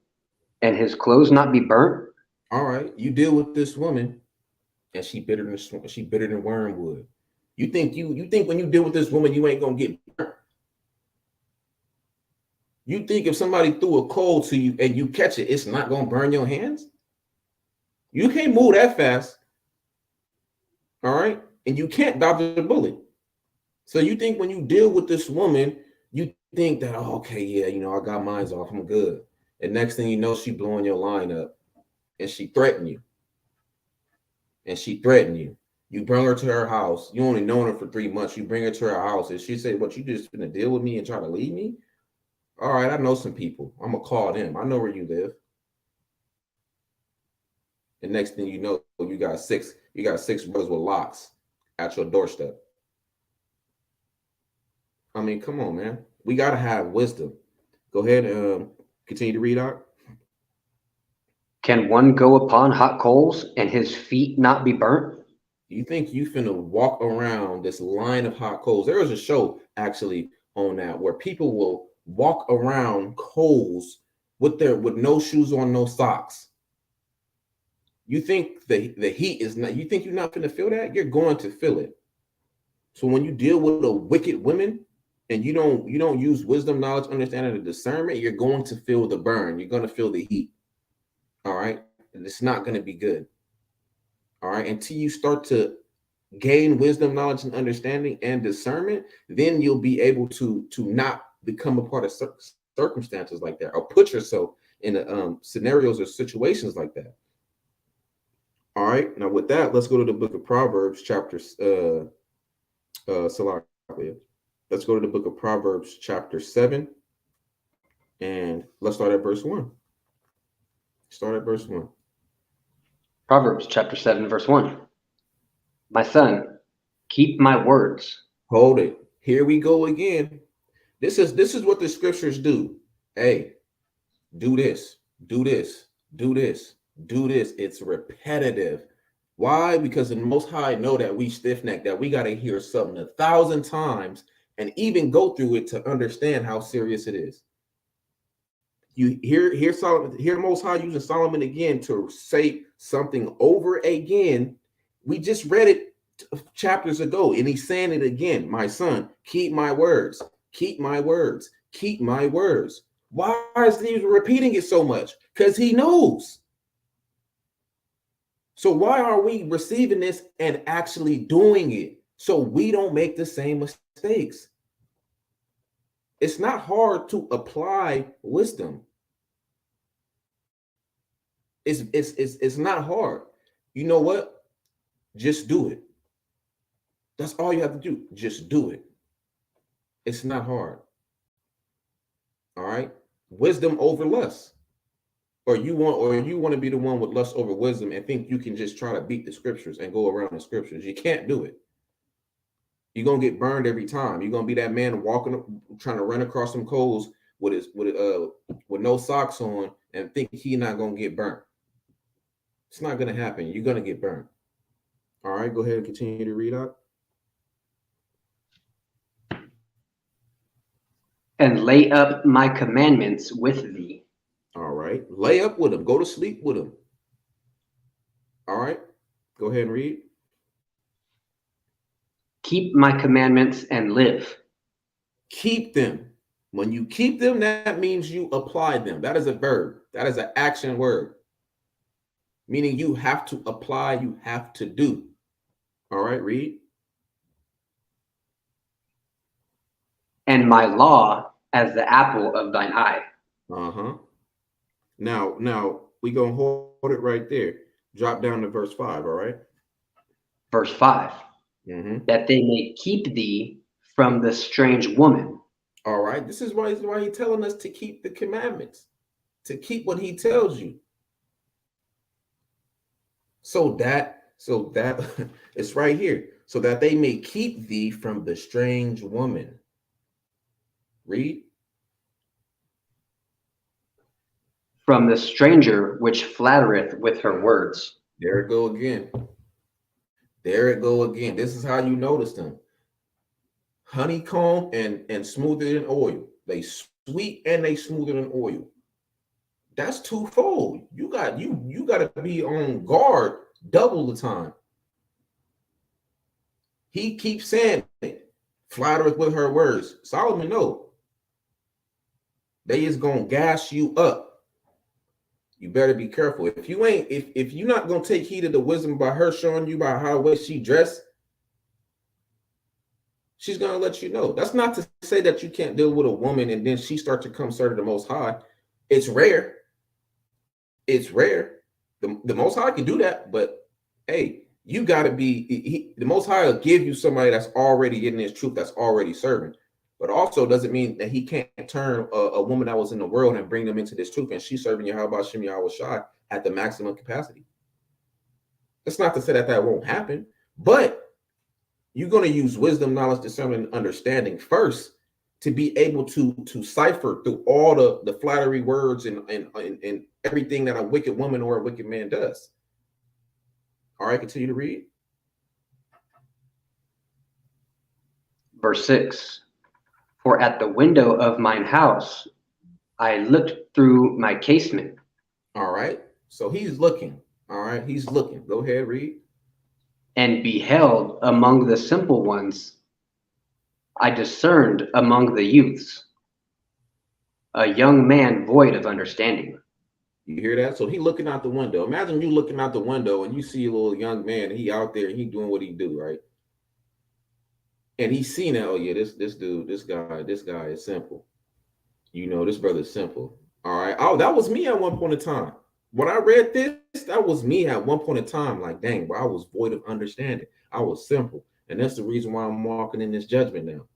and his clothes not be burnt? All right, you deal with this woman. and she bitter than wormwood. You think when you deal with this woman, you ain't gonna get burnt? You think if somebody threw a coal to you and you catch it, it's not gonna burn your hands? You can't move that fast. All right, and you can't dodge a bullet. So you think when you deal with this woman, you think that, oh, okay, yeah, I got mine off, I'm good. And next thing you know, she blowing your line up, and she threatened you. You bring her to her house. You only known her for 3 months. You bring her to her house, and she say, "What, you just gonna deal with me and try to leave me? All right, I know some people. I'm gonna call them. I know where you live." And next thing you know, you got six brothers with locks at your doorstep. I mean, come on, man. We gotta have wisdom. Go ahead and continue to read out. Can one go upon hot coals and his feet not be burnt? You think you finna walk around this line of hot coals? There was a show actually on that where people will walk around coals with no shoes on, no socks. You think the heat is not, you think you're not gonna feel that? You're going to feel it. So when you deal with a wicked woman and you don't use wisdom, knowledge, understanding, and discernment, you're going to feel the burn. You're going to feel the heat. All right. And it's not going to be good. All right. Until you start to gain wisdom, knowledge, and understanding and discernment, then you'll be able to not become a part of circumstances like that, or put yourself in scenarios or situations like that. All right. Now with that, let's go to the book of Proverbs, chapter let's go to the book of Proverbs, chapter 7, and let's start at verse 1. Proverbs chapter 7, verse 1. My son, keep my words. Hold it. Here we go again. This is what the scriptures do. Hey, do this, do this, do this, do this. It's repetitive. Why? Because the Most High know that we stiff-necked, that we got to hear something 1,000 times and even go through it to understand how serious it is. You hear Solomon, hear Most High using Solomon again to say something over again. We just read it chapters ago, and he's saying it again. My son, keep my words, keep my words, keep my words. Why is he repeating it so much? Because he knows. So why are we receiving this and actually doing it so we don't make the same mistakes? It's not hard to apply wisdom. It's not hard. You know what? Just do it. That's all you have to do. Just do it. It's not hard. All right. Wisdom over lust. Or you want to be the one with lust over wisdom and think you can just try to beat the scriptures and go around the scriptures. You can't do it. You're gonna get burned every time. You're gonna be that man walking, trying to run across some coals with no socks on and think he's not gonna get burnt. It's not gonna happen. You're gonna get burnt. All right, go ahead and continue to read out. And lay up my commandments with thee. All right, lay up with him. Go to sleep with him. All right, go ahead and read. Keep my commandments and live. Keep them. When you keep them, that means you apply them. That is a verb. That is an action word. Meaning you have to apply, you have to do. All right, read. And my law as the apple of thine eye. Uh-huh. Now we gonna hold it right there. Drop down to verse 5, all right? Verse 5. Mm-hmm. That they may keep thee from the strange woman. All right. This is why he's telling us to keep the commandments, to keep what he tells you. So that it's right here. So that they may keep thee from the strange woman. Read. From the stranger which flattereth with her words. There it go again. There it go again. This is how you notice them. Honeycomb and smoother than oil. They sweet and they smoother than oil. That's twofold. You got to be on guard double the time. He keeps saying it. Flattereth with her words. Solomon, no. They is gonna gas you up. You better be careful. If you ain't, if you're not gonna take heed of the wisdom by her showing you by how way she dressed, she's gonna let you know. That's not to say that you can't deal with a woman and then she start to come serve the Most High. It's rare. It's rare. The Most High can do that, but hey, you got to be. The Most High will give you somebody that's already getting his truth, that's already serving. But also doesn't mean that he can't turn a woman that was in the world and bring them into this truth, and she's serving Yahweh Shem Yahweh Shai at the maximum capacity. That's not to say that that won't happen, but you're going to use wisdom, knowledge, discernment, and understanding first to be able to cipher through all the flattery words and everything that a wicked woman or a wicked man does. All right, continue to read. Verse 6. For at the window of mine house, I looked through my casement. All right. So he's looking. All right. He's looking. Go ahead, read. And beheld among the simple ones, I discerned among the youths, a young man void of understanding. You hear that? So he looking out the window. Imagine you looking out the window and you see a little young man and he out there and he doing what he do, right? And he's seen that, oh yeah, this dude, this guy is simple. You know, this brother's simple. All right. Oh, that was me at one point in time. When I read this, that was me at one point in time. Like, dang, bro, I was void of understanding. I was simple. And that's the reason why I'm walking in this judgment now.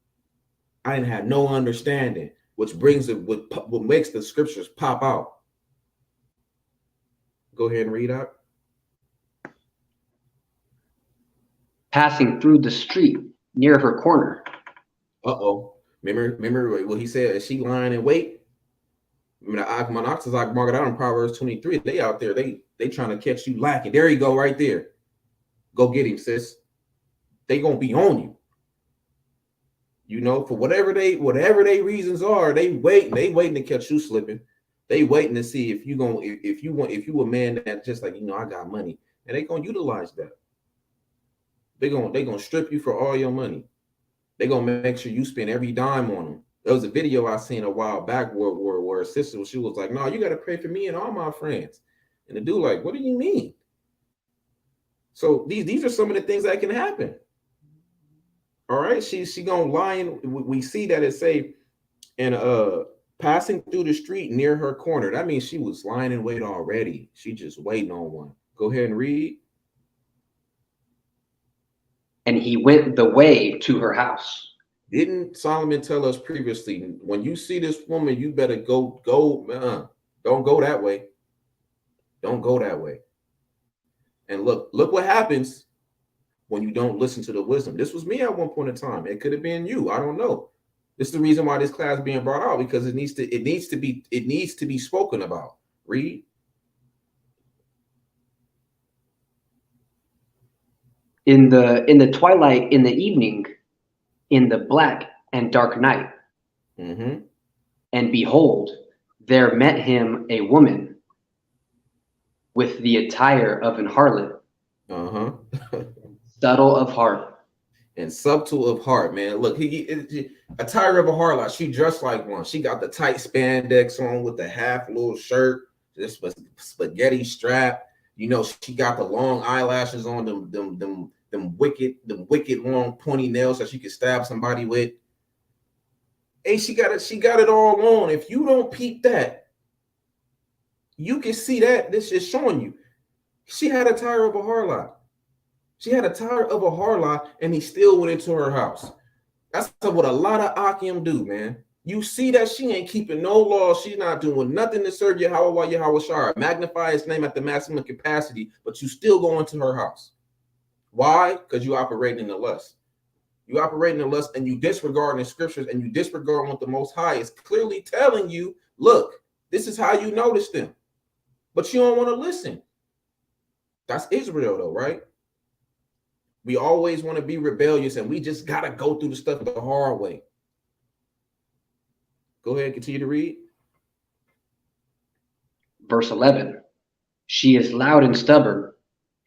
I didn't have no understanding, which brings it, what makes the scriptures pop out. Go ahead and read out. Passing through the street near her corner. Remember what he said? Is she lying in wait? I mean, the oxes like mark it out in Proverbs 23. They out there, they trying to catch you lacking. There you go, right there. Go get him, sis. They gonna be on you. You know, for whatever they reasons are, they waiting to catch you slipping. They waiting to see if you a man that just like, you know, I got money, and they gonna utilize that. They gonna strip you for all your money. They gonna make sure you spend every dime on them. There was a video I seen a while back where a sister, she was like, no, you got to pray for me and all my friends. And the dude like, what do you mean? So these are some of the things that can happen. All right, she gonna lie in. We see that it say, and passing through the street near her corner. That means she was lying in wait already. She just waiting on one. Go ahead and read. And he went the way to her house. Didn't Solomon tell us previously, when you see this woman, you better go, don't go that way. Don't go that way. And look what happens when you don't listen to the wisdom. This was me at one point in time. It could have been you. I don't know. This is the reason why this class is being brought out, because it needs to be spoken about. Read. In the twilight, in the evening, in the black and dark night. Mm-hmm. And behold, there met him a woman with the attire of an harlot, subtle of heart. And subtle of heart, man. Look, attire of a harlot. She dressed like one. She got the tight spandex on with the half little shirt, this spaghetti strap. You know, she got the long eyelashes on, them wicked long pointy nails that she could stab somebody with. Hey, she got it all on. If you don't peep that, you can see that this is showing you. She had a tire of a harlot. She had a tire of a harlot, and he still went into her house. That's what a lot of Akim do, man. You see that she ain't keeping no law. She's not doing nothing to serve Yahweh Shai, magnify his name at the maximum capacity, but you still go into her house. Why? Because you operating in the lust. You operating in the lust, and you disregarding the scriptures, and you disregarding what the Most High is clearly telling you. Look, this is how you notice them, but you don't want to listen. That's Israel, though, right? We always want to be rebellious, and we just got to go through the stuff the hard way. Go ahead, continue to read. Verse 11. She is loud and stubborn.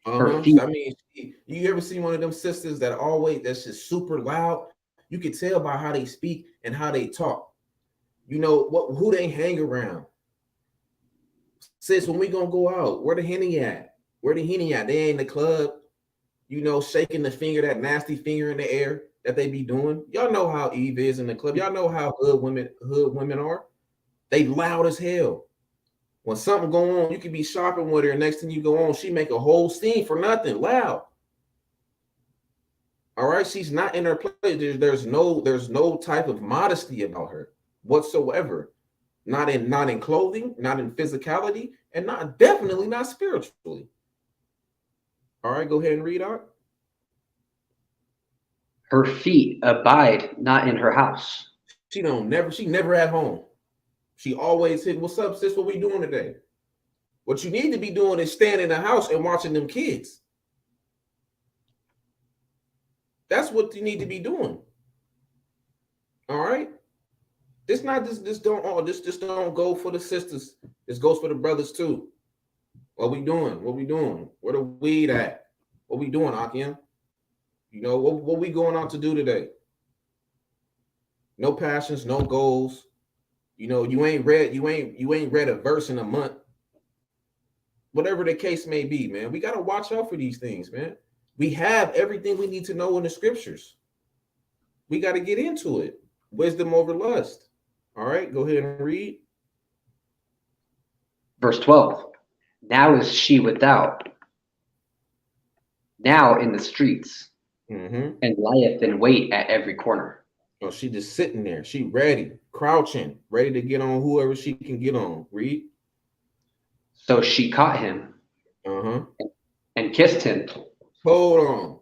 Her feet. I mean, ever see one of them sisters that's just super loud? You can tell by how they speak and how they talk. You know who they hang around. Sis, when we gonna go out? Where the Henny at? Where the Henny at? They ain't in the club, you know, shaking the finger, that nasty finger in the air that they be doing. Y'all know how Eve is in the club. Y'all know how hood women are. They loud as hell. When something go on, you could be shopping with her, and next thing you go on, she make a whole scene for nothing, loud. All right, she's not in her place. There's no type of modesty about her whatsoever. Not in clothing, not in physicality, and definitely not spiritually. All right, go ahead and read out. Her feet abide not in her house. She never at home. She always hit, what's up, sis? What we doing today? What you need to be doing is staying in the house and watching them kids. That's what you need to be doing. All right. This don't go for the sisters. This goes for the brothers too. What we doing? Where the weed at? What we doing, Akim? You know, what we going out to do today? No passions, no goals. You know, you ain't read a verse in a month. Whatever the case may be, man. We got to watch out for these things, man. We have everything we need to know in the scriptures. We got to get into it. Wisdom over lust. All right, go ahead and read. Verse 12. Now is she without, now in the streets, and lieth in wait at every corner. Oh, she just sitting there. She ready, crouching, ready to get on whoever she can get on. Read. So she caught him and kissed him. Hold on.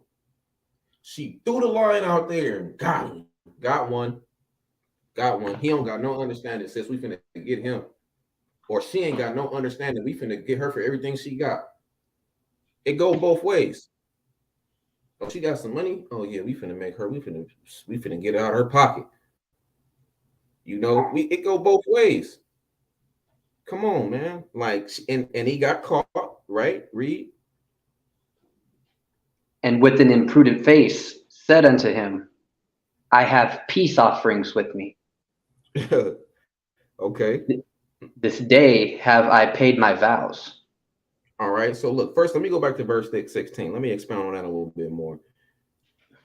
She threw the line out there and got him. Got one. He don't got no understanding, sis. We finna get him. Or she ain't got no understanding. We finna get her for everything she got. It go both ways. Oh, she got some money. Oh yeah, we finna make her. We finna get it out of her pocket. You know, it go both ways. Come on, man. Like, and he got caught, right? Read. And with an imprudent face said unto him, I have peace offerings with me. Okay. This day have I paid my vows. All right. So look, first, let me go back to verse 16. Let me expound on that a little bit more.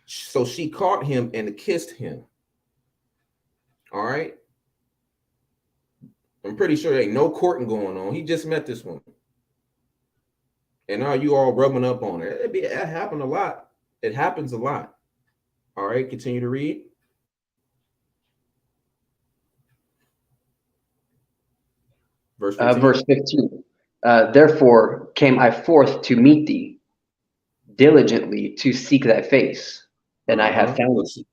So she caught him and kissed him. All right. I'm pretty sure there ain't no courting going on. He just met this woman. And now you all rubbing up on her. It happened a lot. It happens a lot. All right. Continue to read. Verse 15. Therefore came I forth to meet thee, diligently to seek thy face, and I have found thee.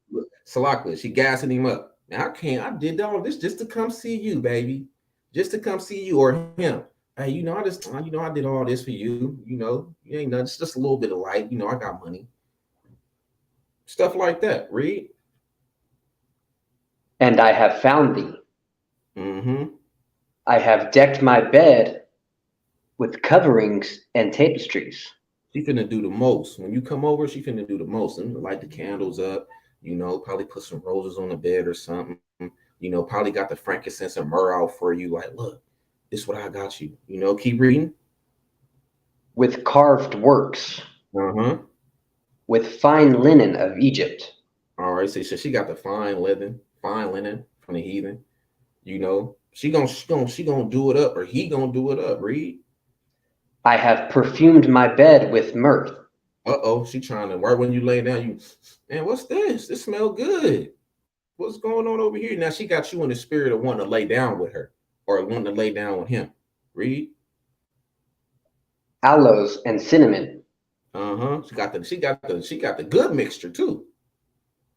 Salakla, she gassing him up. Now I did all this just to come see you, baby. Just to come see you or him. Hey, I did all this for you. You know, you ain't nothing. It's just a little bit of light. You know, I got money. Stuff like that. Read. And I have found thee. I have decked my bed with coverings and tapestries. She finna do the most. When you come over, she finna do the most. And light the candles up, you know, probably put some roses on the bed or something. You know, probably got the frankincense and myrrh out for you. Like, look, this is what I got you. You know, keep reading. With carved works. With fine linen of Egypt. All right, so she got the fine linen from the heathen. You know, she gonna do it up, or he gonna do it up. Read. I have perfumed my bed with mirth. She trying to, right when you lay down, man, what's this? This smell good. What's going on over here? Now she got you in the spirit of wanting to lay down with her or wanting to lay down with him. Read. Aloes and cinnamon. She got the good mixture too.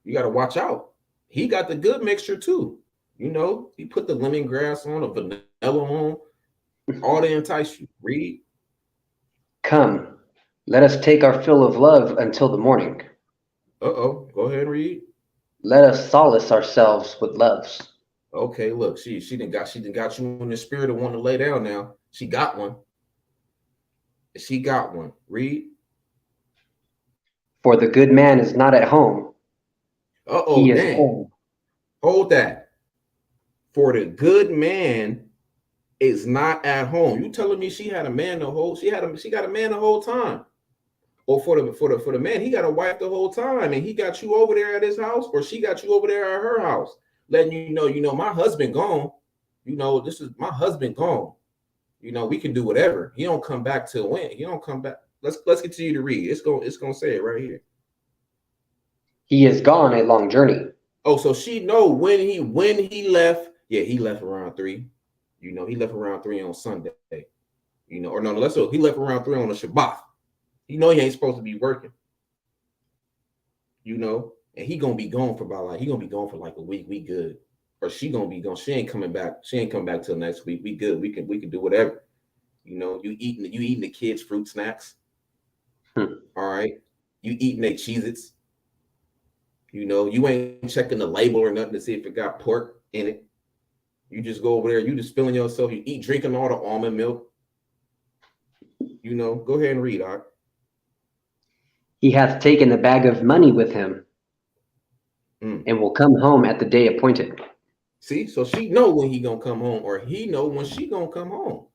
You got to watch out. He got the good mixture too. You know, he put the lemongrass on, a vanilla on, all to entice you. Read. Come, let us take our fill of love until the morning. Go ahead and read. Let us solace ourselves with loves. Okay, look, she done got you in the spirit of wanting to lay down now. She got one. Read. For the good man is not at home. Uh-oh, damn. Hold that. For the good man is not at home. You telling me she had a man the whole she got a man the whole time? Or for the man, he got a wife the whole time, and he got you over there at his house, or she got you over there at her house, letting you know, my husband gone. This is my husband gone. We can do whatever. He don't come back till when? He don't come back. Let's continue to read. It's gonna say it right here. He is gone a long journey. Oh, so she know when he left. Yeah, he left around 3. He left around 3 on Sunday. Or no, he left around 3 on the Shabbat. He ain't supposed to be working. And he gonna be gone for like a week. We good. Or she gonna be gone. She ain't coming back. She ain't coming back till next week. We good. We can do whatever. You eating the kids' fruit snacks. All right. You eating their Cheez-Its. You ain't checking the label or nothing to see if it got pork in it. You just go over there. You just feeling yourself. You drinking all the almond milk. Go ahead and read, Art. He hath taken a bag of money with him, and will come home at the day appointed. See, so she know when he gonna come home, or he know when she gonna come home.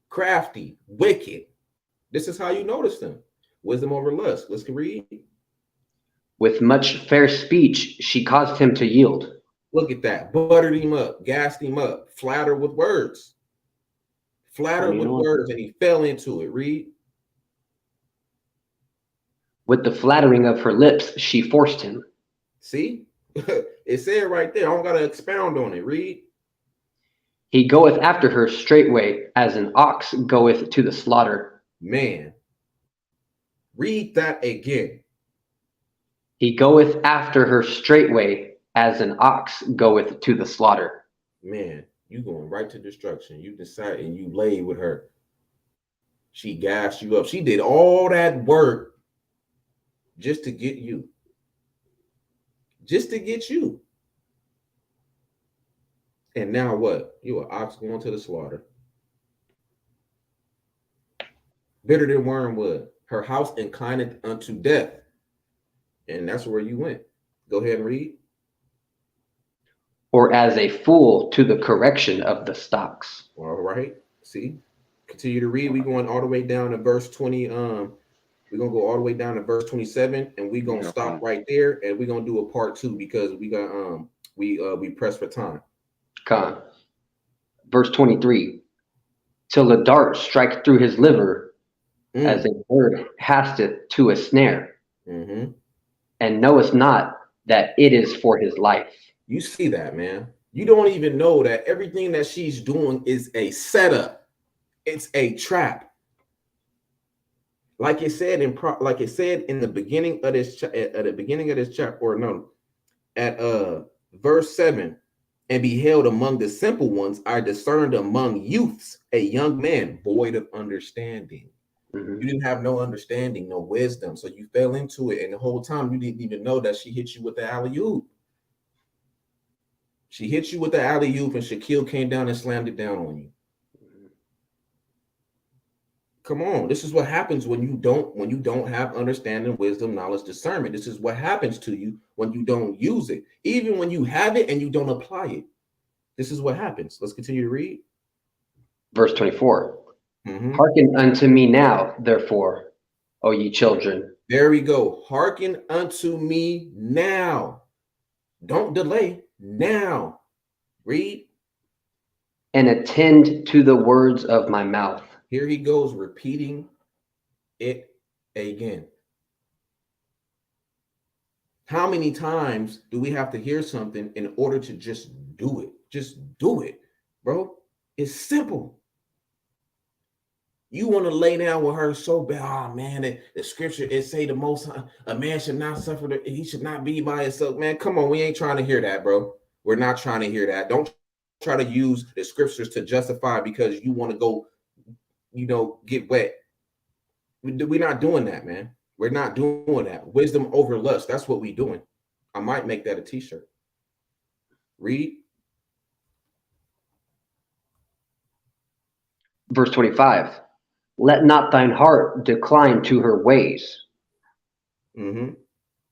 Crafty, wicked. This is how you notice them. Wisdom over lust. Let's read. With much fair speech, she caused him to yield. Look at that. Buttered him up, gassed him up, flattered with words. Flattered with words, and he fell into it. Read. With the flattering of her lips, she forced him. See? It said right there. I don't got to expound on it. Read. He goeth after her straightway, as an ox goeth to the slaughter. Man. Read that again. He goeth after her straightway, as an ox goeth to the slaughter. Man, you going right to destruction. You decide and you lay with her. She gassed you up. She did all that work just to get you. Just to get you. And now what? You an ox going to the slaughter. Bitter than wormwood. Her house inclined unto death. And that's where you went. Go ahead and read. Or as a fool to the correction of the stocks. All right. See? Continue to read. We're going all the way down to verse 20. We're gonna go all the way down to verse 27, and we're gonna stop right there, and we're gonna do a part 2 because we got we press for time. Verse 23. Till a dart strike through his liver, as a bird hasteth to a snare, and knoweth not that it is for his life. You see that, man? You don't even know that everything that she's doing is a setup. It's a trap. Like it said in the beginning of this chapter, or no, at verse 7, and beheld among the simple ones, I discerned among youths a young man void of understanding. You didn't have no understanding, no wisdom, so you fell into it, and the whole time you didn't even know that she hit you with the alley-oop. She hit you with the alley-oop, and Shaquille came down and slammed it down on you. Come on, this is what happens when you don't have understanding, wisdom, knowledge, discernment. This is what happens to you when you don't use it. Even when you have it and you don't apply it. This is what happens. Let's continue to read. Verse 24. Hearken unto me now, therefore, O ye children. There we go. Hearken unto me now. Don't delay. Now. Read. And attend to the words of my mouth. Here he goes, repeating it again. How many times do we have to hear something in order to just do it? Just do it, bro. It's simple. You want to lay down with her so bad. Oh, man, the scripture, it say the most, a man should not suffer, he should not be by himself. Man, come on, we ain't trying to hear that, bro. We're not trying to hear that. Don't try to use the scriptures to justify because you want to go, get wet. We're not doing that, man. We're not doing that. Wisdom over lust. That's what we're doing. I might make that a t-shirt. Read. Verse 25. Let not thine heart decline to her ways, Mm-hmm.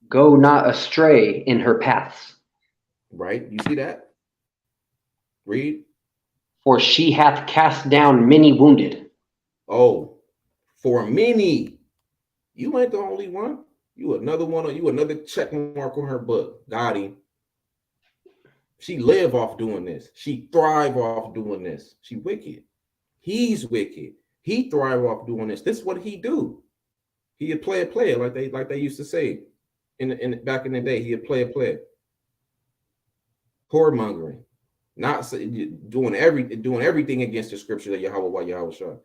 Go not astray in her paths. Right? You see that? Read. For she hath cast down many wounded. Oh, for many. You ain't the only one. You another one. You another check mark on her book. Got him. She live off doing this. She thrive off doing this. She wicked. He's wicked. He thrive off doing this. This is what he do. He a player like they used to say in back in the day. He a player. Whoremongering, not doing everything against the scripture that Yahweh Shah.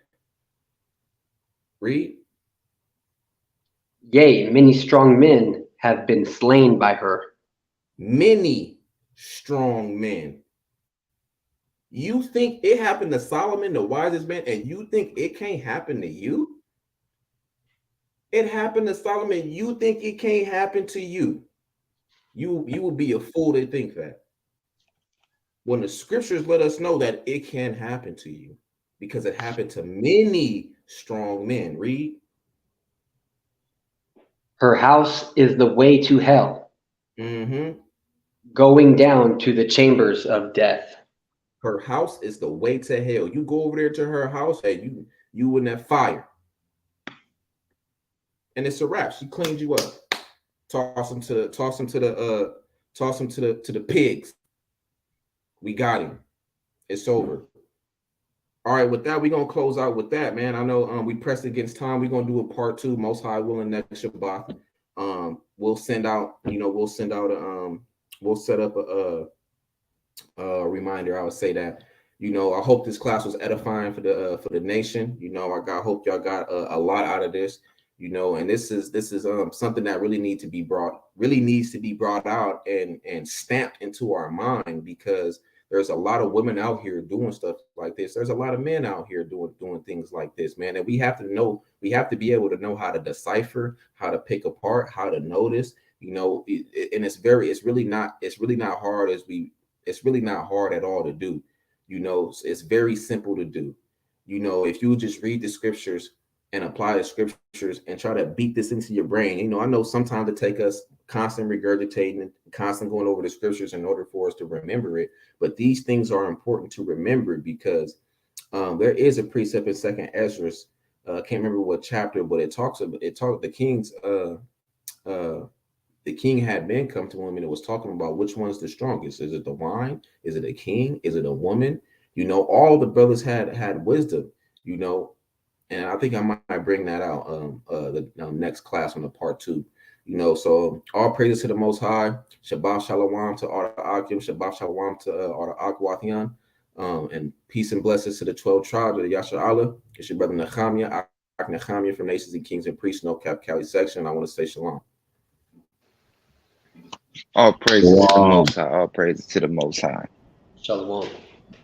Read. Yea, many strong men have been slain by her. Many strong men. You think it happened to Solomon, the wisest man, and you think it can't happen to you? It happened to Solomon. You think it can't happen to you? You would be a fool to think that. When the scriptures let us know that it can happen to you, because it happened to many strong men. Read. Her house is the way to hell, Mm-hmm. going down to the chambers of death. Her house is the way to hell. You go over there to her house, and you in that fire, and it's a wrap. She cleaned you up. Toss him to the pigs. We got him. It's over. All right, with that, we're gonna close out with that, man. I know we pressed against time. We're gonna do a part 2, most high willing, next Shabbat. We'll send out we'll set up a reminder. I would say that, I hope this class was edifying for the nation. I hope y'all got a lot out of this. And this is something that really needs to be brought out and stamped into our mind, because there's a lot of women out here doing stuff like this. There's a lot of men out here doing things like this, man. And we have to be able to know how to decipher, how to pick apart, how to notice, and it's really not hard it's really not hard at all to do. It's very simple to do. If you just read the scriptures and apply the scriptures and try to beat this into your brain. I know sometimes it take us constant regurgitating and constant going over the scriptures in order for us to remember it. But these things are important to remember, because there is a precept in 2nd Ezra. Can't remember what chapter, but the king had men come to him, and it was talking about which one's the strongest. Is it the wine? Is it a king? Is it a woman? All the brothers had wisdom, and I think I might bring that out the next class on the part 2. So all praises to the Most High. Shabbat Shalom to all the Akim. Shabbat Shalom to all the Akwathian. And peace and blessings to the 12 tribes of the Yasha Allah. It's your brother Nehemiah, Nehemiah from Nations and Kings and Priests, No Cap Cali section. I want to say shalom. All praises to the Most High. All praises to the Most High. Shalom.